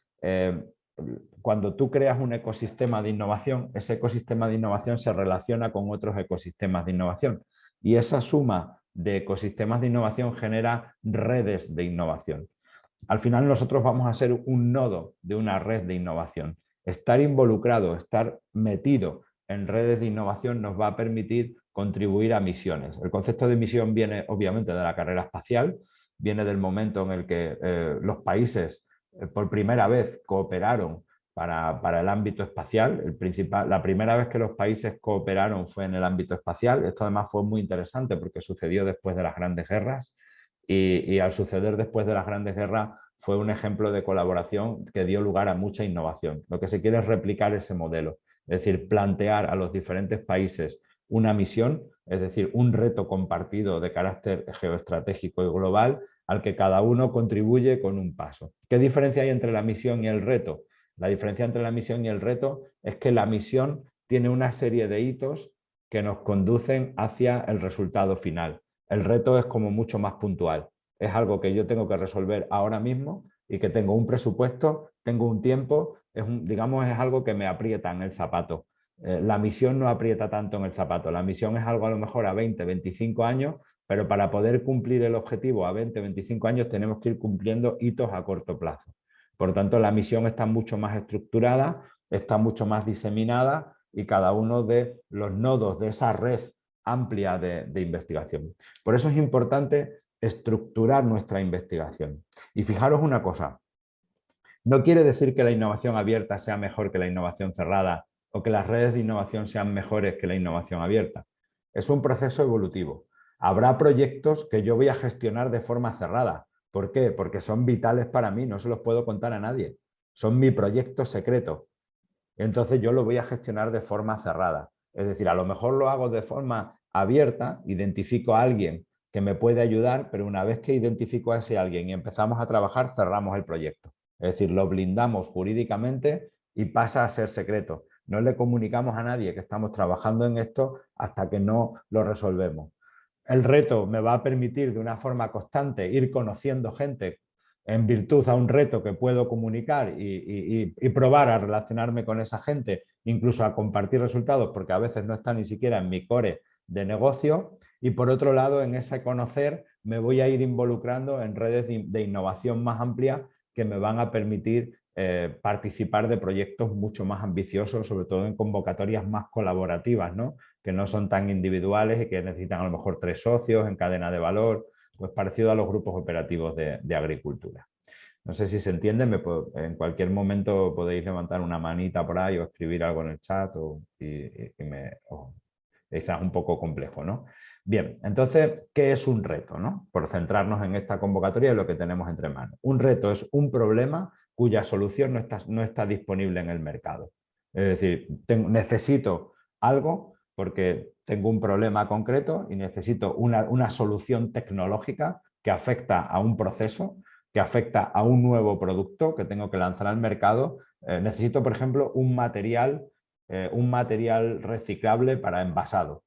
cuando tú creas un ecosistema de innovación, ese ecosistema de innovación se relaciona con otros ecosistemas de innovación. Y esa suma de ecosistemas de innovación genera redes de innovación. Al final nosotros vamos a ser un nodo de una red de innovación. Estar involucrado, estar metido en redes de innovación nos va a permitir contribuir a misiones. El concepto de misión viene obviamente de la carrera espacial, viene del momento en el que los países por primera vez cooperaron para el ámbito espacial. La primera vez que los países cooperaron fue en el ámbito espacial. Esto además fue muy interesante porque sucedió después de las grandes guerras y al suceder después de las grandes guerras fue un ejemplo de colaboración que dio lugar a mucha innovación. Lo que se quiere es replicar ese modelo, es decir, plantear a los diferentes países una misión, es decir, un reto compartido de carácter geoestratégico y global al que cada uno contribuye con un paso. ¿Qué diferencia hay entre la misión y el reto? La diferencia entre la misión y el reto es que la misión tiene una serie de hitos que nos conducen hacia el resultado final. El reto es como mucho más puntual. Es algo que yo tengo que resolver ahora mismo y que tengo un presupuesto, tengo un tiempo, digamos, es algo que me aprieta en el zapato. La misión no aprieta tanto en el zapato. La misión es algo a lo mejor a 20, 25 años, pero para poder cumplir el objetivo a 20, 25 años tenemos que ir cumpliendo hitos a corto plazo. Por tanto, la misión está mucho más estructurada, está mucho más diseminada y cada uno de los nodos de esa red amplia de investigación. Por eso es importante estructurar nuestra investigación. Y fijaros una cosa, no quiere decir que la innovación abierta sea mejor que la innovación cerrada o que las redes de innovación sean mejores que la innovación abierta. Es un proceso evolutivo. Habrá proyectos que yo voy a gestionar de forma cerrada. ¿Por qué? Porque son vitales para mí, no se los puedo contar a nadie. Son mi proyecto secreto. Entonces yo lo voy a gestionar de forma cerrada. Es decir, a lo mejor lo hago de forma abierta, identifico a alguien que me puede ayudar, pero una vez que identifico a ese alguien y empezamos a trabajar, cerramos el proyecto. Es decir, lo blindamos jurídicamente y pasa a ser secreto. No le comunicamos a nadie que estamos trabajando en esto hasta que no lo resolvemos. El reto me va a permitir de una forma constante ir conociendo gente en virtud a un reto que puedo comunicar y probar a relacionarme con esa gente, incluso a compartir resultados, porque a veces no está ni siquiera en mi core de negocio. Y por otro lado, en ese conocer me voy a ir involucrando en redes de innovación más amplias que me van a permitir participar de proyectos mucho más ambiciosos, sobre todo en convocatorias más colaborativas, ¿no? Que no son tan individuales y que necesitan a lo mejor 3 socios en cadena de valor, pues parecido a los grupos operativos de agricultura. No sé si se entiende, en cualquier momento podéis levantar una manita por ahí o escribir algo en el chat quizás un poco complejo, ¿no? Bien, entonces, ¿qué es un reto, no? Por centrarnos en esta convocatoria y lo que tenemos entre manos. Un reto es un problema cuya solución no está disponible en el mercado. Es decir, necesito algo porque tengo un problema concreto y necesito una solución tecnológica que afecta a un proceso, que afecta a un nuevo producto que tengo que lanzar al mercado. Necesito, por ejemplo, un material reciclable para envasado.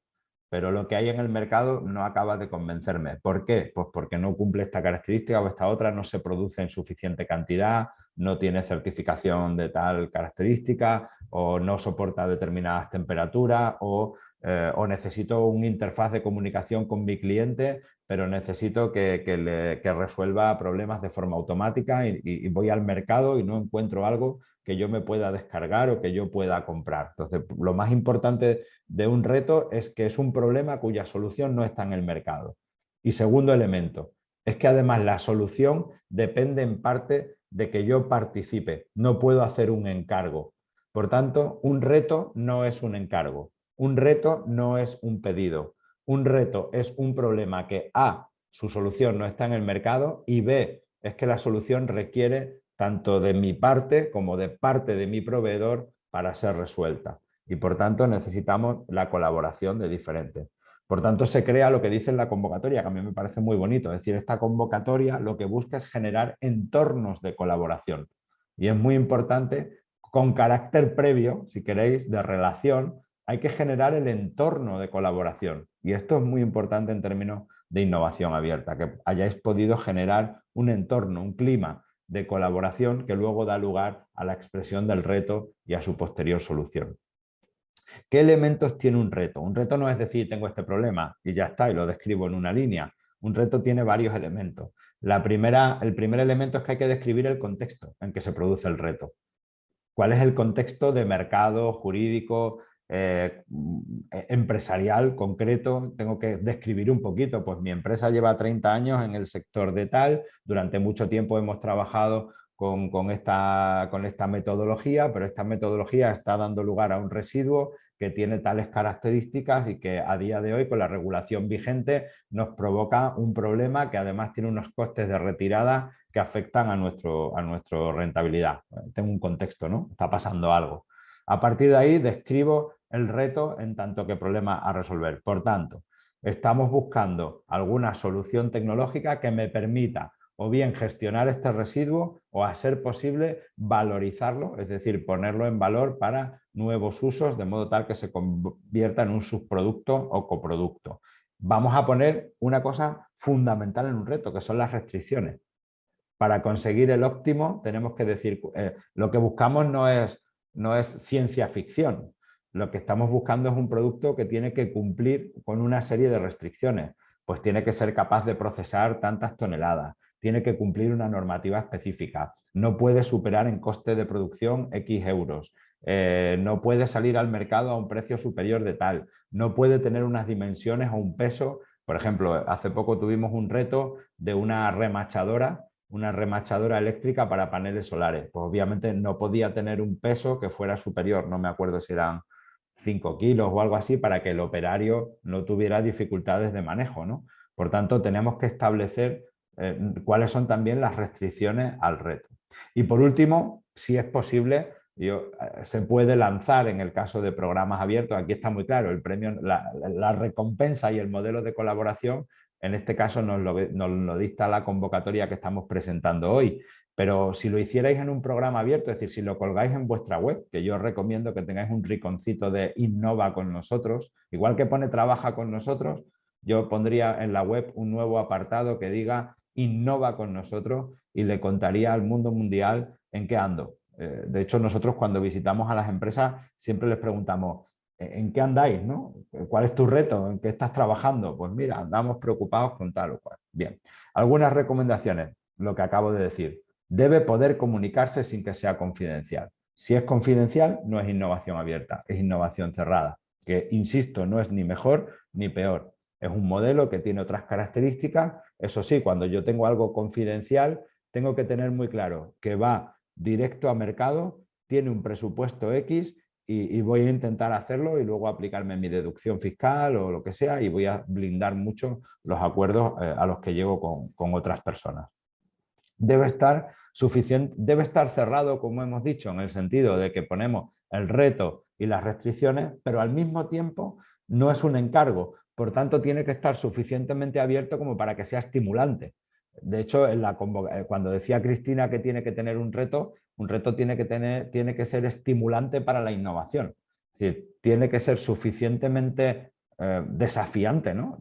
Pero lo que hay en el mercado no acaba de convencerme. ¿Por qué? Pues porque no cumple esta característica o esta otra, no se produce en suficiente cantidad, no tiene certificación de tal característica o no soporta determinadas temperaturas o necesito una interfaz de comunicación con mi cliente, pero necesito que resuelva problemas de forma automática y voy al mercado y no encuentro algo que yo me pueda descargar o que yo pueda comprar. Entonces, lo más importante de un reto es que es un problema cuya solución no está en el mercado. Y segundo elemento, es que además la solución depende en parte de que yo participe. No puedo hacer un encargo. Por tanto, un reto no es un encargo. Un reto no es un pedido. Un reto es un problema que A, su solución no está en el mercado, y B, es que la solución requiere tanto de mi parte como de parte de mi proveedor para ser resuelta. Y por tanto necesitamos la colaboración de diferentes. Por tanto, se crea lo que dice en la convocatoria, que a mí me parece muy bonito. Es decir, esta convocatoria lo que busca es generar entornos de colaboración. Y es muy importante, con carácter previo, si queréis, de relación, hay que generar el entorno de colaboración. Y esto es muy importante en términos de innovación abierta, que hayáis podido generar un entorno, un clima de colaboración que luego da lugar a la expresión del reto y a su posterior solución. ¿Qué elementos tiene un reto? Un reto no es decir, tengo este problema y ya está, y lo describo en una línea. Un reto tiene varios elementos. El primer elemento es que hay que describir el contexto en que se produce el reto. ¿Cuál es el contexto de mercado, jurídico, empresarial, concreto? Tengo que describir un poquito. Pues mi empresa lleva 30 años en el sector de tal, durante mucho tiempo hemos trabajado con esta metodología, pero esta metodología está dando lugar a un residuo que tiene tales características y que a día de hoy, con la regulación vigente, nos provoca un problema que además tiene unos costes de retirada que afectan a nuestra rentabilidad. Tengo un contexto, ¿no? Está pasando algo. A partir de ahí describo el reto en tanto que problema a resolver. Por tanto, estamos buscando alguna solución tecnológica que me permita o bien gestionar este residuo o, a ser posible, valorizarlo, es decir, ponerlo en valor para nuevos usos, de modo tal que se convierta en un subproducto o coproducto. Vamos a poner una cosa fundamental en un reto, que son las restricciones. Para conseguir el óptimo tenemos que decir, lo que buscamos no es ciencia ficción. Lo que estamos buscando es un producto que tiene que cumplir con una serie de restricciones. Pues tiene que ser capaz de procesar tantas toneladas, tiene que cumplir una normativa específica, no puede superar en coste de producción X euros, no puede salir al mercado a un precio superior de tal, no puede tener unas dimensiones o un peso. Por ejemplo, hace poco tuvimos un reto de una remachadora eléctrica para paneles solares. Pues obviamente no podía tener un peso que fuera superior, no me acuerdo si eran 5 kilos o algo así, para que el operario no tuviera dificultades de manejo, ¿no? Por tanto, tenemos que establecer cuáles son también las restricciones al reto. Y por último, si es posible, se puede lanzar, en el caso de programas abiertos, aquí está muy claro, el premio, la recompensa y el modelo de colaboración, en este caso nos lo dicta la convocatoria que estamos presentando hoy. Pero si lo hicierais en un programa abierto, es decir, si lo colgáis en vuestra web, que yo os recomiendo que tengáis un rinconcito de Innova con nosotros, igual que pone Trabaja con nosotros, yo pondría en la web un nuevo apartado que diga Innova con nosotros y le contaría al mundo mundial en qué ando. De hecho, nosotros cuando visitamos a las empresas siempre les preguntamos, ¿en qué andáis, no? ¿Cuál es tu reto? ¿En qué estás trabajando? Pues mira, andamos preocupados con tal o cual. Bien, algunas recomendaciones, lo que acabo de decir. Debe poder comunicarse sin que sea confidencial. Si es confidencial, no es innovación abierta, es innovación cerrada, que, insisto, no es ni mejor ni peor. Es un modelo que tiene otras características. Eso sí, cuando yo tengo algo confidencial, tengo que tener muy claro que va directo a mercado, tiene un presupuesto X y voy a intentar hacerlo y luego aplicarme mi deducción fiscal o lo que sea, y voy a blindar mucho los acuerdos a los que llego con otras personas. Debe estar cerrado, como hemos dicho, en el sentido de que ponemos el reto y las restricciones, pero al mismo tiempo no es un encargo. Por tanto, tiene que estar suficientemente abierto como para que sea estimulante. De hecho, cuando decía Cristina que tiene que tener un reto tiene que ser estimulante para la innovación. Es decir, tiene que ser suficientemente desafiante, ¿no?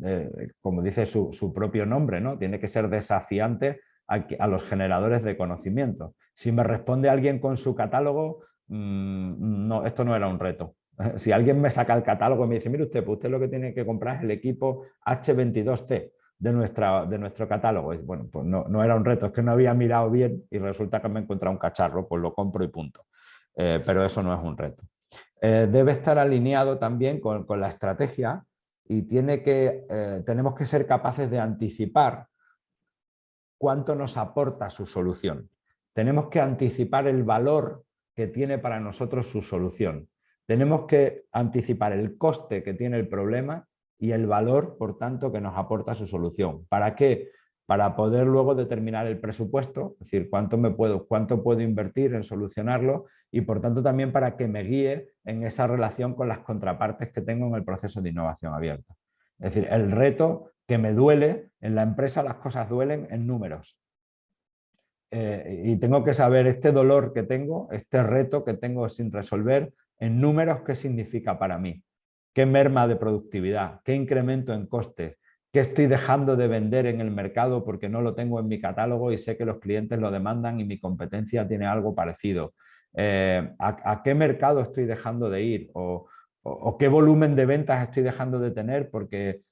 Como dice su propio nombre, ¿no? Tiene que ser desafiante a los generadores de conocimiento. Si me responde alguien con su catálogo, no, esto no era un reto. Si alguien me saca el catálogo y me dice, mire usted, pues usted lo que tiene que comprar es el equipo H22C de nuestro catálogo. Bueno, pues no era un reto, es que no había mirado bien y resulta que me he encontrado un cacharro, pues lo compro y punto. pero eso no es un reto. Debe estar alineado también con la estrategia y tenemos que ser capaces de anticipar cuánto nos aporta su solución. Tenemos que anticipar el valor que tiene para nosotros su solución. Tenemos que anticipar el coste que tiene el problema y el valor, por tanto, que nos aporta su solución. ¿Para qué? Para poder luego determinar el presupuesto, es decir, cuánto puedo invertir en solucionarlo y, por tanto, también para que me guíe en esa relación con las contrapartes que tengo en el proceso de innovación abierta. Es decir, el reto que me duele, en la empresa las cosas duelen en números. Y tengo que saber este dolor que tengo, este reto que tengo sin resolver, en números, qué significa para mí. ¿Qué merma de productividad? ¿Qué incremento en costes? ¿Qué estoy dejando de vender en el mercado porque no lo tengo en mi catálogo y sé que los clientes lo demandan y mi competencia tiene algo parecido? ¿A qué mercado estoy dejando de ir? ¿O qué volumen de ventas estoy dejando de tener porque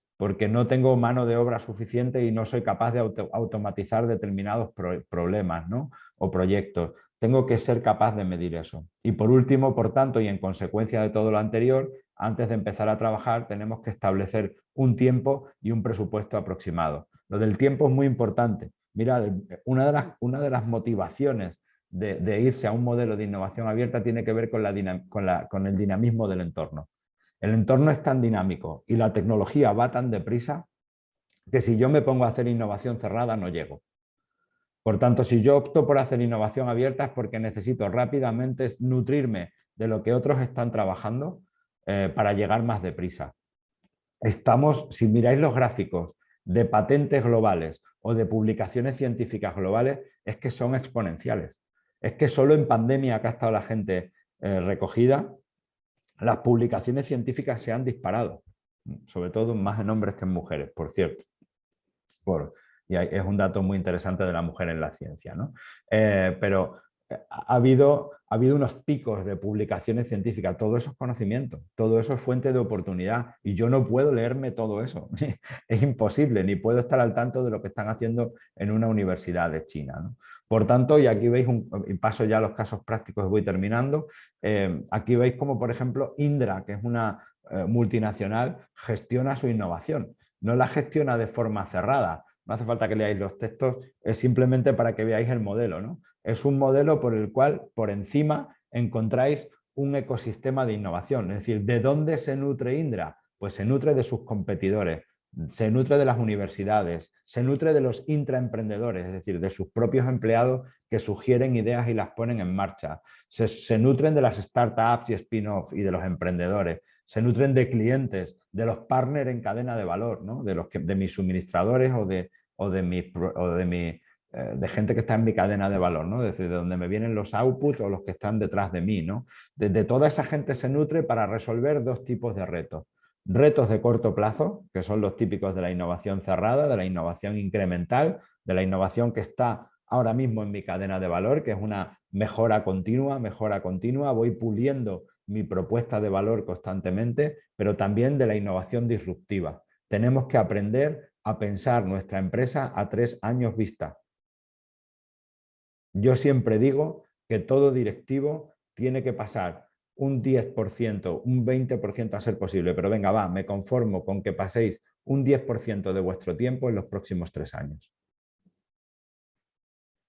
no tengo mano de obra suficiente y no soy capaz de automatizar determinados problemas, ¿no? O proyectos? Tengo que ser capaz de medir eso. Y por último, por tanto, y en consecuencia de todo lo anterior, antes de empezar a trabajar tenemos que establecer un tiempo y un presupuesto aproximado. Lo del tiempo es muy importante. Mirad, una de las motivaciones de irse a un modelo de innovación abierta tiene que ver con el dinamismo del entorno. El entorno es tan dinámico y la tecnología va tan deprisa que si yo me pongo a hacer innovación cerrada no llego. Por tanto, si yo opto por hacer innovación abierta es porque necesito rápidamente nutrirme de lo que otros están trabajando para llegar más deprisa. Si miráis los gráficos de patentes globales o de publicaciones científicas globales, es que son exponenciales. Es que solo en pandemia, que ha estado la gente recogida, las publicaciones científicas se han disparado, sobre todo más en hombres que en mujeres, por cierto. Y es un dato muy interesante de la mujer en la ciencia, ¿no? Pero ha habido unos picos de publicaciones científicas, todo eso es conocimiento, todo eso es fuente de oportunidad y yo no puedo leerme todo eso, es imposible, ni puedo estar al tanto de lo que están haciendo en una universidad de China, ¿no? Por tanto, y aquí veis, y paso ya a los casos prácticos, voy terminando, aquí veis como por ejemplo Indra, que es una multinacional, gestiona su innovación, no la gestiona de forma cerrada. No hace falta que leáis los textos, es simplemente para que veáis el modelo, ¿no? Es un modelo por el cual, por encima, encontráis un ecosistema de innovación. Es decir, ¿de dónde se nutre Indra? Pues se nutre de sus competidores, se nutre de las universidades, se nutre de los intraemprendedores, es decir, de sus propios empleados que sugieren ideas y las ponen en marcha. Se nutren de las startups y spin-off y de los emprendedores. Se nutren de clientes, de los partners en cadena de valor, ¿no? De mis suministradores o de gente que está en mi cadena de valor, ¿no? Desde donde me vienen los outputs o los que están detrás de mí, ¿no? De toda esa gente se nutre para resolver dos tipos de retos. Retos de corto plazo, que son los típicos de la innovación cerrada, de la innovación incremental, de la innovación que está ahora mismo en mi cadena de valor, que es una mejora continua, voy puliendo mi propuesta de valor constantemente, pero también de la innovación disruptiva. Tenemos que aprender a pensar nuestra empresa a 3 años vista. Yo siempre digo que todo directivo tiene que pasar un 10%, un 20% a ser posible, pero venga, va, me conformo con que paséis un 10% de vuestro tiempo en los próximos 3 años.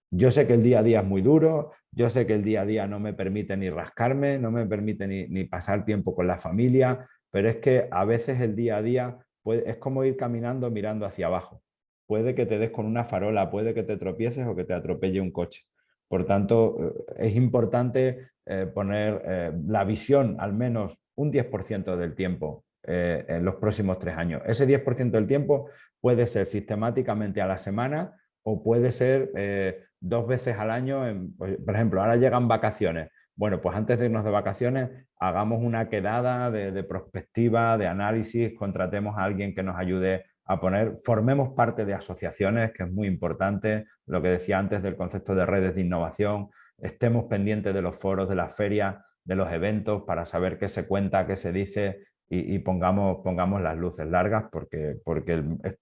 Yo sé que el día a día es muy duro, yo sé que el día a día no me permite ni rascarme, no me permite ni pasar tiempo con la familia, pero es que a veces el día a día es como ir caminando mirando hacia abajo. Puede que te des con una farola, puede que te tropieces o que te atropelle un coche. Por tanto, es importante poner la visión al menos un 10% del tiempo en los próximos 3 años. Ese 10% del tiempo puede ser sistemáticamente a la semana o puede ser 2 veces al año. Por ejemplo, ahora llegan vacaciones. Bueno, pues antes de irnos de vacaciones, hagamos una quedada de prospectiva, de análisis, contratemos a alguien que nos ayude a formemos parte de asociaciones, que es muy importante, lo que decía antes del concepto de redes de innovación, estemos pendientes de los foros, de las ferias, de los eventos, para saber qué se cuenta, qué se dice y pongamos las luces largas porque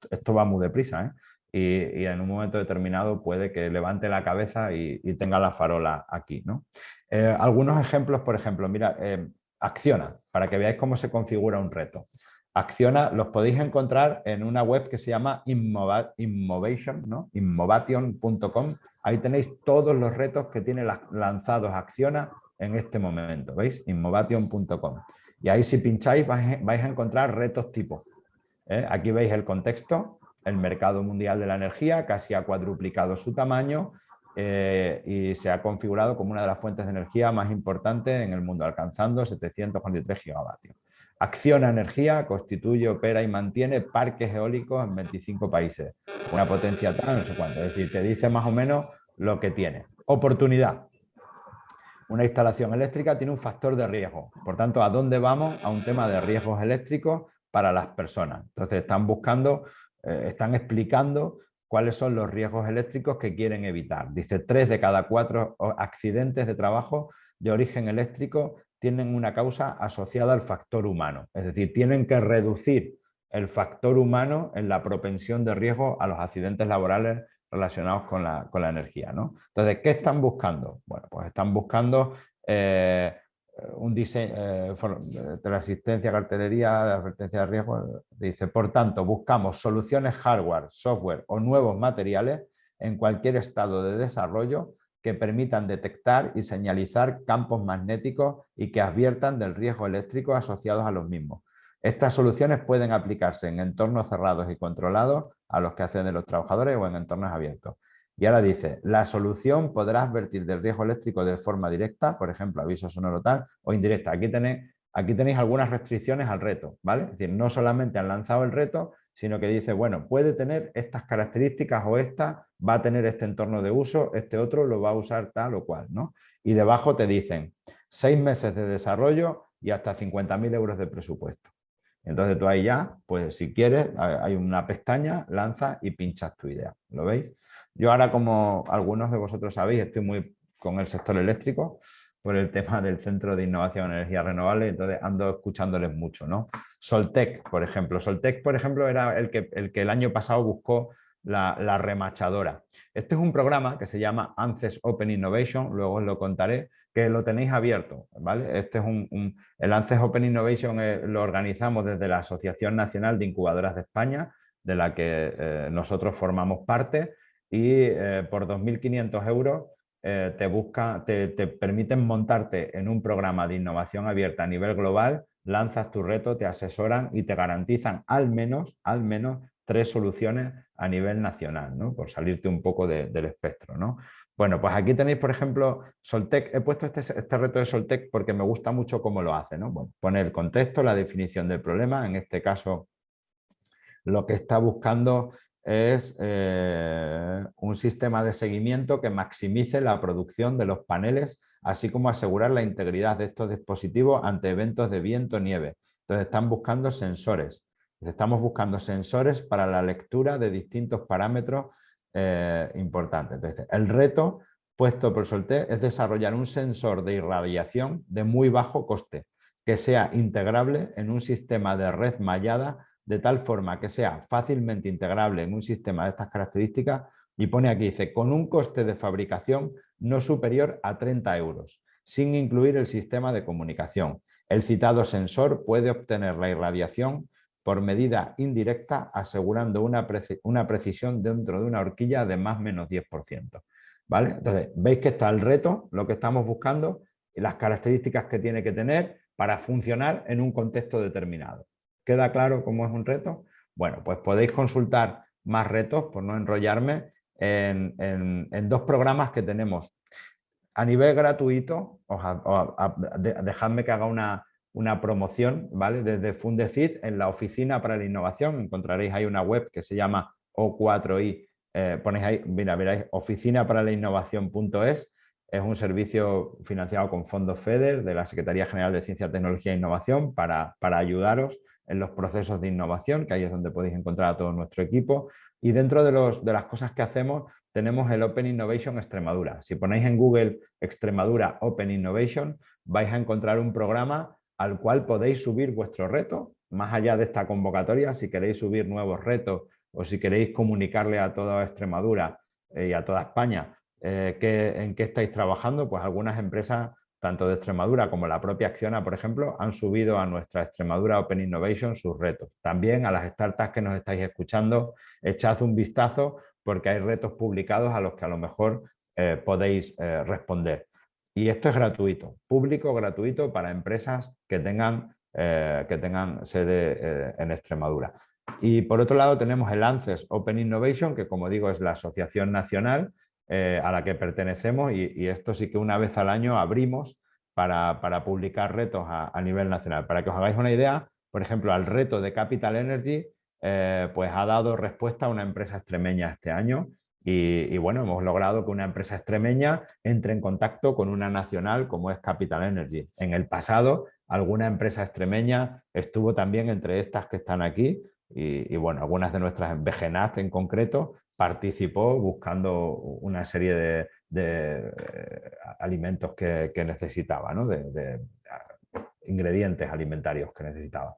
esto va muy deprisa, ¿eh? y en un momento determinado puede que levante la cabeza y tenga la farola aquí, ¿no? Algunos ejemplos, por ejemplo, mira, Acciona, para que veáis cómo se configura un reto. Acciona los podéis encontrar en una web que se llama Innovation, ¿no? Innovation.com. Ahí tenéis todos los retos que tiene lanzados Acciona en este momento, ¿veis? Innovation.com. Y ahí si pincháis vais a encontrar retos tipo. Aquí veis el contexto, el mercado mundial de la energía casi ha cuadruplicado su tamaño y se ha configurado como una de las fuentes de energía más importantes en el mundo, alcanzando 743 gigavatios. Acciona Energía constituye, opera y mantiene parques eólicos en 25 países. Una potencia tal, no sé cuánto. Es decir, te dice más o menos lo que tiene. Oportunidad. Una instalación eléctrica tiene un factor de riesgo. Por tanto, ¿a dónde vamos? A un tema de riesgos eléctricos para las personas. Entonces, están explicando cuáles son los riesgos eléctricos que quieren evitar. Dice, 3 de cada 4 accidentes de trabajo de origen eléctrico tienen una causa asociada al factor humano. Es decir, tienen que reducir el factor humano en la propensión de riesgo a los accidentes laborales relacionados con la energía, ¿no? Entonces, ¿qué están buscando? Bueno, pues están buscando un diseño de la asistencia a cartelería de advertencia de riesgo. Dice, por tanto, buscamos soluciones hardware, software o nuevos materiales en cualquier estado de desarrollo que permitan detectar y señalizar campos magnéticos y que adviertan del riesgo eléctrico asociados a los mismos. Estas soluciones pueden aplicarse en entornos cerrados y controlados a los que acceden los trabajadores o en entornos abiertos. Y ahora dice, la solución podrá advertir del riesgo eléctrico de forma directa, por ejemplo, aviso sonoro tal, o indirecta. Aquí tenéis algunas restricciones al reto, ¿vale? Es decir, no solamente han lanzado el reto, sino que dice, bueno, puede tener estas características o esta, va a tener este entorno de uso, este otro lo va a usar tal o cual, ¿no? Y debajo te dicen 6 meses de desarrollo y hasta 50.000 euros de presupuesto. Entonces tú ahí ya, pues si quieres, hay una pestaña, lanza y pinchas tu idea. ¿Lo veis? Yo ahora, como algunos de vosotros sabéis, estoy muy con el sector eléctrico por el tema del Centro de Innovación en Energías Renovables, entonces ando escuchándoles mucho, ¿no? Soltec, por ejemplo. Soltec, por ejemplo, era el que el año pasado buscó la remachadora. Este es un programa que se llama ANCES Open Innovation, luego os lo contaré, que lo tenéis abierto, ¿vale? Este es el ANCES Open Innovation lo organizamos desde la Asociación Nacional de Incubadoras de España, de la que nosotros formamos parte, y por 2.500 euros te permiten montarte en un programa de innovación abierta a nivel global, lanzas tu reto, te asesoran y te garantizan al menos 3 soluciones a nivel nacional, ¿no? Por salirte un poco del espectro, ¿no? Bueno, pues aquí tenéis, por ejemplo, Soltec. He puesto este reto de Soltec porque me gusta mucho cómo lo hace, ¿no? Bueno, pone el contexto, la definición del problema. En este caso, lo que está buscando es un sistema de seguimiento que maximice la producción de los paneles, así como asegurar la integridad de estos dispositivos ante eventos de viento o nieve. Entonces están buscando sensores. Estamos buscando sensores para la lectura de distintos parámetros importantes. Entonces, el reto puesto por Soltec es desarrollar un sensor de irradiación de muy bajo coste, que sea integrable en un sistema de red mallada de tal forma que sea fácilmente integrable en un sistema de estas características, y pone aquí, dice, con un coste de fabricación no superior a 30 euros, sin incluir el sistema de comunicación. El citado sensor puede obtener la irradiación por medida indirecta, asegurando una precisión dentro de una horquilla de más o menos 10%. ¿Vale? Entonces, veis que está el reto, lo que estamos buscando, y las características que tiene que tener para funcionar en un contexto determinado. ¿Queda claro cómo es un reto? Bueno, pues podéis consultar más retos, por no enrollarme, en 2 programas que tenemos. A nivel gratuito, dejadme que haga una promoción, ¿vale? Desde Fundecid, en la Oficina para la Innovación, encontraréis ahí una web que se llama O4I, ponéis ahí, mira, veréis, oficinaparalainnovación.es, es un servicio financiado con fondos FEDER de la Secretaría General de Ciencia, Tecnología e Innovación para ayudaros en los procesos de innovación, que ahí es donde podéis encontrar a todo nuestro equipo. Y dentro de las cosas que hacemos tenemos el Open Innovation Extremadura. Si ponéis en Google Extremadura Open Innovation, vais a encontrar un programa al cual podéis subir vuestro reto, más allá de esta convocatoria, si queréis subir nuevos retos o si queréis comunicarle a toda Extremadura y a toda España en qué estáis trabajando, pues algunas empresas, tanto de Extremadura como la propia Acciona, por ejemplo, han subido a nuestra Extremadura Open Innovation sus retos. También a las startups que nos estáis escuchando, echad un vistazo porque hay retos publicados a los que a lo mejor podéis responder. Y esto es gratuito, público, gratuito para empresas que tengan sede en Extremadura. Y por otro lado tenemos el ANCES Open Innovation, que como digo es la asociación nacional a la que pertenecemos y esto sí que una vez al año abrimos para publicar retos a nivel nacional. Para que os hagáis una idea, por ejemplo, al reto de Capital Energy, pues ha dado respuesta a una empresa extremeña este año y bueno, hemos logrado que una empresa extremeña entre en contacto con una nacional como es Capital Energy. En el pasado, alguna empresa extremeña estuvo también entre estas que están aquí y bueno, algunas de nuestras, Begenat en concreto, participó buscando una serie de alimentos que necesitaba, ¿no? de ingredientes alimentarios que necesitaba.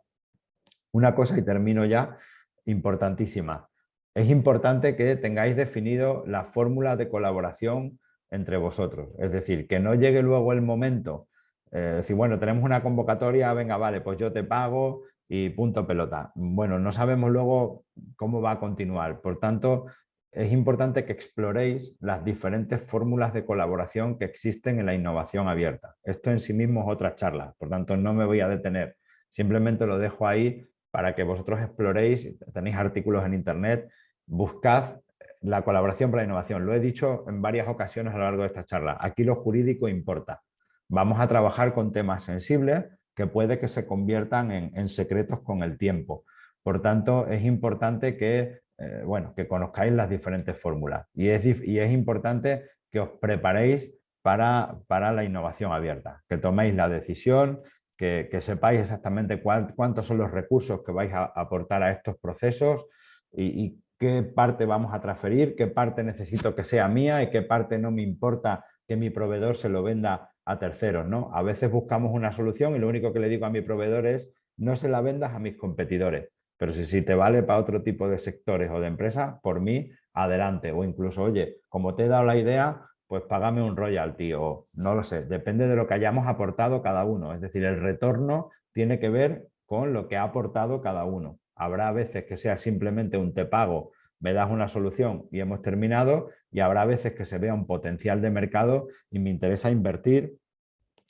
Una cosa, y termino ya, importantísima. Es importante que tengáis definido la fórmula de colaboración entre vosotros. Es decir, que no llegue luego el momento, decir, bueno, tenemos una convocatoria, venga, vale, pues yo te pago y punto pelota. Bueno, no sabemos luego cómo va a continuar. Por tanto, es importante que exploréis las diferentes fórmulas de colaboración que existen en la innovación abierta. Esto en sí mismo es otra charla, por tanto no me voy a detener. Simplemente lo dejo ahí para que vosotros exploréis, tenéis artículos en internet, buscad la colaboración para la innovación. Lo he dicho en varias ocasiones a lo largo de esta charla. Aquí lo jurídico importa. Vamos a trabajar con temas sensibles que puede que se conviertan en secretos con el tiempo. Por tanto, es importante que, bueno, que conozcáis las diferentes fórmulas y es importante que os preparéis para la innovación abierta, que toméis la decisión, que sepáis exactamente cuántos son los recursos que vais a aportar a estos procesos y qué parte vamos a transferir, qué parte necesito que sea mía y qué parte no me importa que mi proveedor se lo venda a terceros, ¿no? A veces buscamos una solución y lo único que le digo a mi proveedor es no se la vendas a mis competidores, pero si te vale para otro tipo de sectores o de empresas, por mí, adelante. O incluso, oye, como te he dado la idea, pues págame un royalty o no lo sé, depende de lo que hayamos aportado cada uno. Es decir, el retorno tiene que ver con lo que ha aportado cada uno. Habrá veces que sea simplemente un te pago, me das una solución y hemos terminado, y habrá veces que se vea un potencial de mercado y me interesa invertir,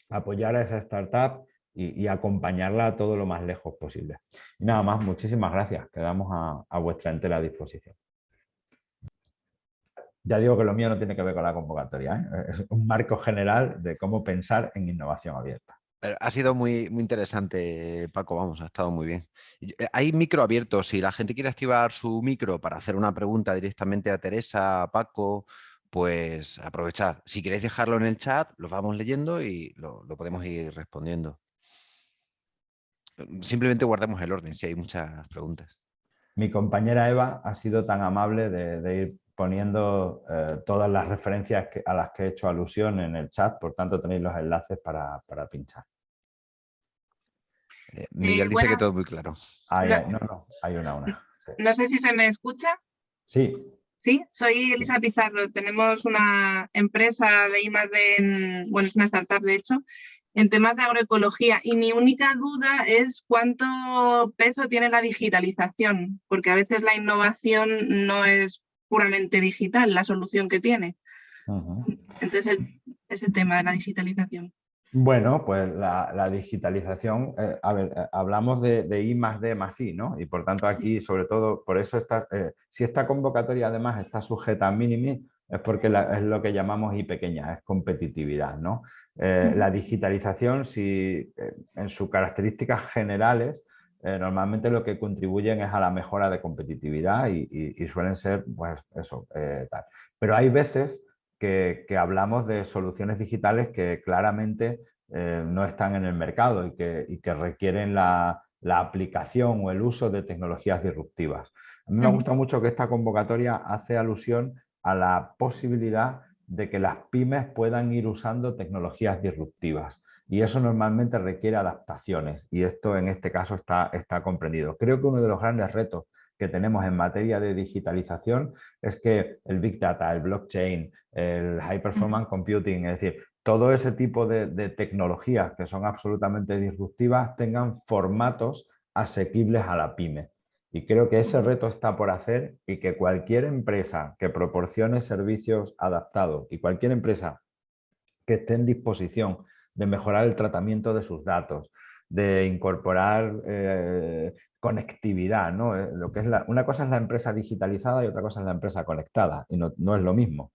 apoyar a esa startup y acompañarla todo lo más lejos posible. Y nada más, muchísimas gracias. Quedamos a vuestra entera disposición. Ya digo que lo mío no tiene que ver con la convocatoria, ¿eh? Es un marco general de cómo pensar en innovación abierta. Ha sido muy, muy interesante, Paco, vamos, ha estado muy bien. Hay micro abiertos, si la gente quiere activar su micro para hacer una pregunta directamente a Teresa, a Paco, pues aprovechad. Si queréis dejarlo en el chat, lo vamos leyendo y lo podemos ir respondiendo. Simplemente guardemos el orden, si hay muchas preguntas. Mi compañera Eva ha sido tan amable de ir poniendo todas las referencias a las que he hecho alusión en el chat, por tanto tenéis los enlaces para pinchar. Miguel dice que todo muy claro. Hay una. Sí. No sé si se me escucha. Sí. Sí, soy Elisa Pizarro. Tenemos una empresa de I+D, bueno, es una startup de hecho, en temas de agroecología, y mi única duda es cuánto peso tiene la digitalización, porque a veces la innovación no es puramente digital, la solución que tiene. Entonces, ese tema de la digitalización. Bueno, pues la digitalización, hablamos de I+D+I, ¿no? Y por tanto aquí, sobre todo, por eso si esta convocatoria además está sujeta a minimis, es porque es lo que llamamos I pequeña, es competitividad, ¿no? La digitalización, en sus características generales, normalmente lo que contribuyen es a la mejora de competitividad y suelen ser, pues eso, tal. Pero hay veces que hablamos de soluciones digitales que claramente no están en el mercado y que requieren la aplicación o el uso de tecnologías disruptivas. A mí me gusta mucho que esta convocatoria hace alusión a la posibilidad de que las pymes puedan ir usando tecnologías disruptivas. Y eso normalmente requiere adaptaciones y esto en este caso está comprendido. Creo que uno de los grandes retos que tenemos en materia de digitalización es que el Big Data, el blockchain, el High Performance Computing, es decir, todo ese tipo de tecnologías que son absolutamente disruptivas tengan formatos asequibles a la pyme. Y creo que ese reto está por hacer y que cualquier empresa que proporcione servicios adaptados y cualquier empresa que esté en disposición de mejorar el tratamiento de sus datos, de incorporar conectividad, ¿no? Lo que es una cosa es la empresa digitalizada y otra cosa es la empresa conectada, y no es lo mismo.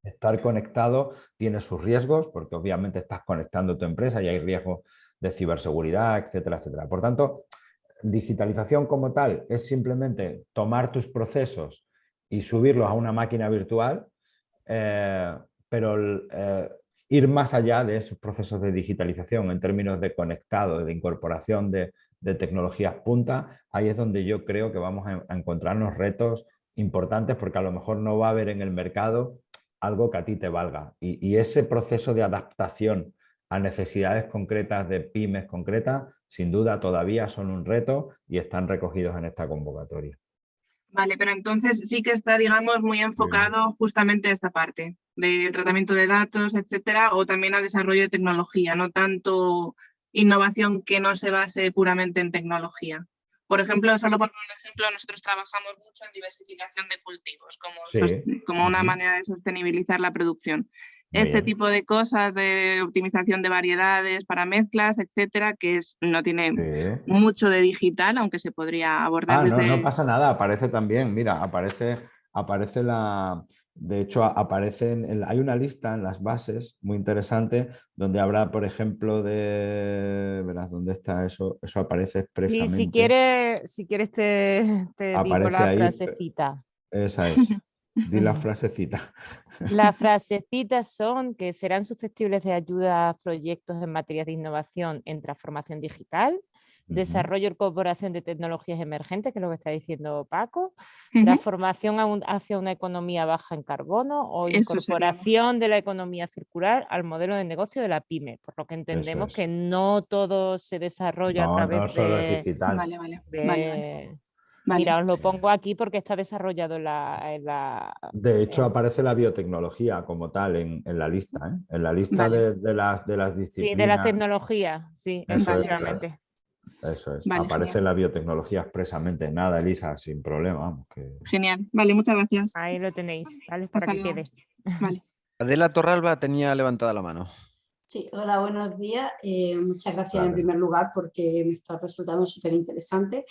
Estar conectado tiene sus riesgos, porque obviamente estás conectando tu empresa y hay riesgos de ciberseguridad, etcétera, etcétera. Por tanto, digitalización como tal es simplemente tomar tus procesos y subirlos a una máquina virtual, pero ir más allá de esos procesos de digitalización en términos de conectado, de incorporación de tecnologías punta, ahí es donde yo creo que vamos a encontrarnos retos importantes, porque a lo mejor no va a haber en el mercado algo que a ti te valga. Y ese proceso de adaptación a necesidades concretas de pymes concretas, sin duda todavía son un reto y están recogidos en esta convocatoria. Vale, pero entonces sí que está, digamos, muy enfocado justamente a esta parte de tratamiento de datos, etcétera, o también a desarrollo de tecnología, no tanto innovación que no se base puramente en tecnología. Por ejemplo, solo por poner un ejemplo, nosotros trabajamos mucho en diversificación de cultivos como una manera de sostenibilizar la producción. Este tipo de cosas de optimización de variedades para mezclas, etcétera, que no tiene mucho de digital, aunque se podría abordar desde... No pasa nada, aparece también, mira, aparece la... De hecho, hay una lista en las bases muy interesante donde habrá, por ejemplo, verás, ¿dónde está eso? Eso aparece expresamente. Y si quieres te digo la frasecita. Esa es. Di la frasecita. Las frasecitas son que serán susceptibles de ayuda a proyectos en materia de innovación en transformación digital, desarrollo y incorporación de tecnologías emergentes, que es lo que está diciendo Paco, transformación hacia una economía baja en carbono o incorporación de la economía circular al modelo de negocio de la pyme, por lo que entendemos que no todo se desarrolla a través no solo es digital. Vale. Mira, os lo pongo aquí porque está desarrollado en la... De hecho, aparece la biotecnología como tal en la lista, ¿eh? En la lista de las disciplinas. Sí, de las tecnologías, sí, efectivamente. Eso es, aparece la biotecnología expresamente. Nada, Elisa, sin problema. Genial, vale, muchas gracias. Ahí lo tenéis, ¿vale? Para que quede. Vale. Adela Torralba tenía levantada la mano. Sí, hola, buenos días. Muchas gracias en primer lugar porque me está resultando súper interesante.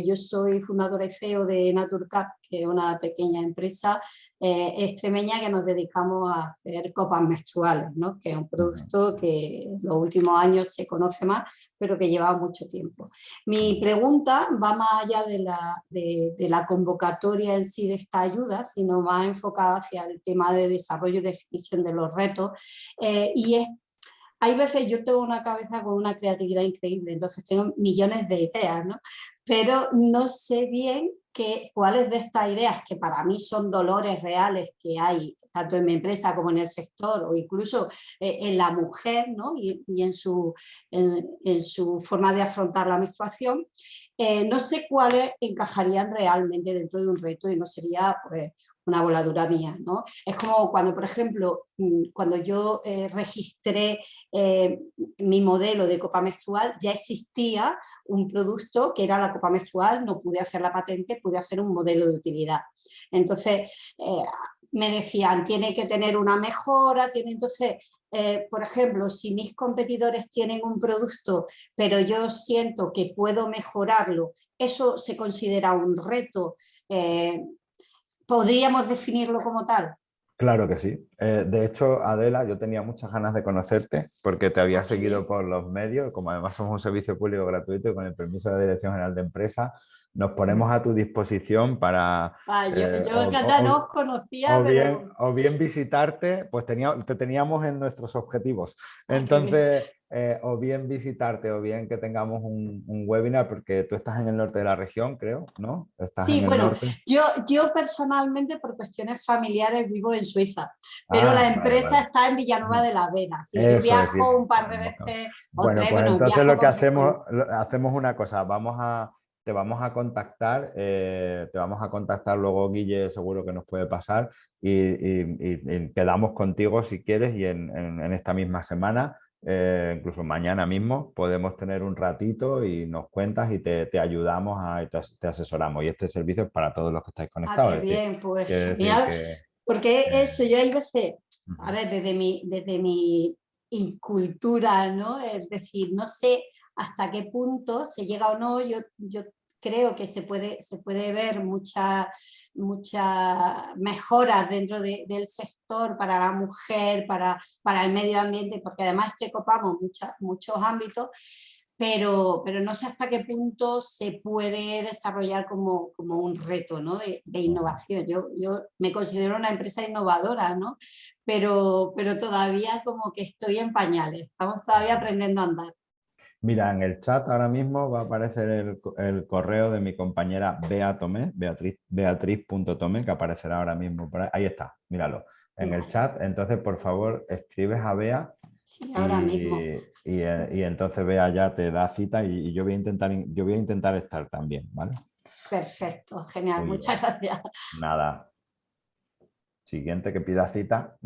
Yo soy fundadora y CEO de Naturcap, que es una pequeña empresa extremeña que nos dedicamos a hacer copas menstruales, ¿no? Que es un producto que en los últimos años se conoce más, pero que lleva mucho tiempo. Mi pregunta va más allá de la convocatoria en sí de esta ayuda, sino más enfocada hacia el tema de desarrollo y definición de los retos. Hay veces yo tengo una cabeza con una creatividad increíble, entonces tengo millones de ideas, ¿no? Pero no sé bien cuáles de estas ideas, que para mí son dolores reales que hay tanto en mi empresa como en el sector o incluso en la mujer, ¿no? y en su forma de afrontar la menstruación, no sé cuáles encajarían realmente dentro de un reto y no sería pues una voladura mía, ¿no? Es como cuando, por ejemplo, cuando yo registré mi modelo de copa menstrual, ya existía un producto que era la copa menstrual, no pude hacer la patente, pude hacer un modelo de utilidad. Entonces, me decían, tiene que tener una mejora, entonces, por ejemplo, si mis competidores tienen un producto, pero yo siento que puedo mejorarlo, ¿eso se considera un reto? ¿Podríamos definirlo como tal? Claro que sí. De hecho, Adela, yo tenía muchas ganas de conocerte porque te había seguido por los medios, como además somos un servicio público gratuito y con el permiso de la Dirección General de Empresa, nos ponemos a tu disposición para... yo encantada no os conocía, o bien visitarte, pues te teníamos en nuestros objetivos. Entonces, o bien visitarte o bien que tengamos un webinar, porque tú estás en el norte de la región, creo, ¿no? ¿Estás Sí, en el bueno, norte? yo personalmente por cuestiones familiares vivo en Suiza, pero la Ah, vale, empresa vale. está en Villanueva de la Vena. Si yo Eso es. viajo un par de veces o Bueno, tres, pues bueno, entonces viajo lo que con frecuencia. hacemos una cosa, te vamos a contactar, luego Guille seguro que nos puede pasar y quedamos contigo si quieres y en esta misma semana, incluso mañana mismo, podemos tener un ratito y nos cuentas y te ayudamos y te asesoramos. Y este servicio es para todos los que estáis Ah, conectados. qué bien, pues Quiere decir genial. que... Porque eso, yo hay veces, a Ujú. ver, desde mi incultura, ¿no? Es decir, no sé hasta qué punto se llega o no, yo creo que se puede ver muchas mejoras dentro del sector para la mujer, para el medio ambiente, porque además que copamos muchos ámbitos, pero no sé hasta qué punto se puede desarrollar como un reto, ¿no? de innovación. Yo me considero una empresa innovadora, ¿no? Pero todavía como que estoy en pañales, estamos todavía aprendiendo a andar. Mira, en el chat ahora mismo va a aparecer el correo de mi compañera Bea Tomé, beatriz.tomé, que aparecerá ahora mismo por ahí. Ahí está, míralo, en el Vale. chat. Entonces, por favor, escribes a Bea Sí, ahora mismo. y entonces Bea ya te da cita y yo voy a intentar estar también, ¿vale? Perfecto, genial, Muy bien. muchas gracias. Nada. Siguiente que pida cita.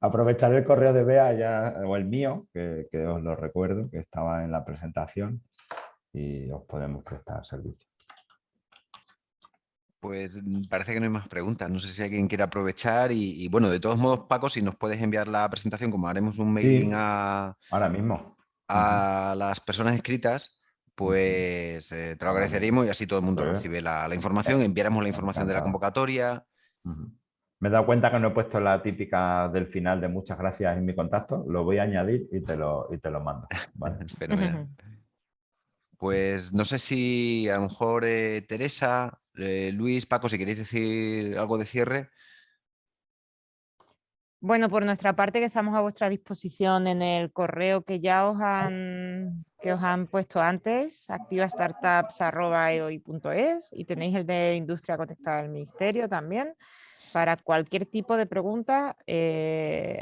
Aprovechar el correo de Bea ya, o el mío, que os lo recuerdo, que estaba en la presentación y os podemos prestar servicio. Pues parece que no hay más preguntas. No sé si alguien quiere aprovechar y bueno, de todos modos, Paco, si nos puedes enviar la presentación, como haremos un mailing Sí, ahora mismo. a las personas inscritas, pues te lo agradeceríamos y así todo el mundo recibe la información, enviaremos la información de la Encantado. convocatoria. Me he dado cuenta que no he puesto la típica del final de muchas gracias en mi contacto. Lo voy a añadir y te lo mando. ¿Vale? Fenomenal. Pues no sé si a lo mejor Teresa, Luis, Paco, si queréis decir algo de cierre. Bueno, por nuestra parte que estamos a vuestra disposición en el correo que ya os han puesto antes, activastartups@eoi.es, y tenéis el de Industria Conectada del Ministerio también. Para cualquier tipo de pregunta,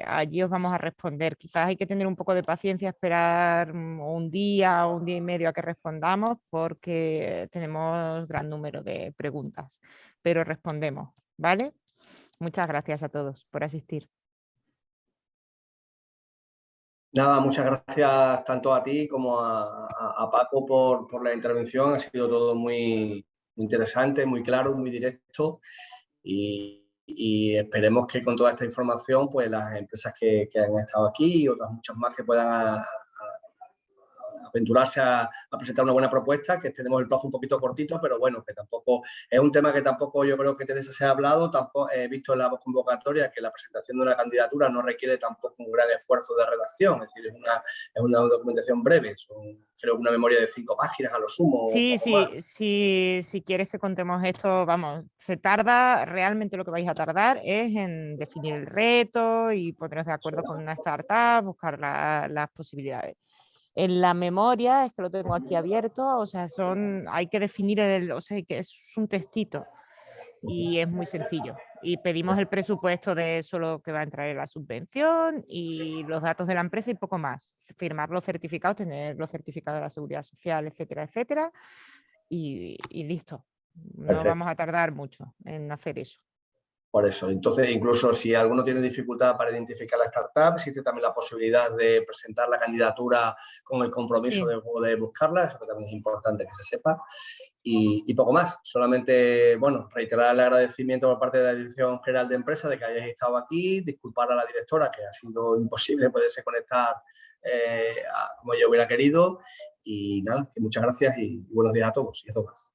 allí os vamos a responder. Quizás hay que tener un poco de paciencia, esperar un día o un día y medio a que respondamos, porque tenemos gran número de preguntas, pero respondemos, ¿vale? Muchas gracias a todos por asistir. Nada, muchas gracias tanto a ti como a Paco por la intervención. Ha sido todo muy interesante, muy claro, muy directo y esperemos que con toda esta información pues las empresas que han estado aquí y otras muchas más que puedan aventurarse a presentar una buena propuesta, que tenemos el plazo un poquito cortito, pero bueno, que tampoco es un tema que tampoco yo creo que Teresa se ha hablado, tampoco he visto en la convocatoria que la presentación de una candidatura no requiere tampoco un gran esfuerzo de redacción, es decir, es una documentación breve, creo que una memoria de 5 páginas a lo sumo. Sí, si quieres que contemos esto, vamos, se tarda, realmente lo que vais a tardar es en definir el reto y poneros de acuerdo con una startup, buscar las posibilidades. En la memoria, es que lo tengo aquí abierto, o sea, hay que definir o sea, que es un textito y es muy sencillo. Y pedimos el presupuesto de solo que va a entrar en la subvención y los datos de la empresa y poco más. Firmar los certificados, tener los certificados de la seguridad social, etcétera, etcétera. Y listo. No Perfecto. vamos a tardar mucho en hacer eso. Por eso, entonces incluso si alguno tiene dificultad para identificar la startup, existe también la posibilidad de presentar la candidatura con el compromiso de buscarla, eso que también es importante que se sepa. Y poco más, solamente, bueno, reiterar el agradecimiento por parte de la Dirección General de Empresas de que hayáis estado aquí, disculpar a la directora que ha sido imposible poderse conectar como yo hubiera querido y nada, que muchas gracias y buenos días a todos y a todas.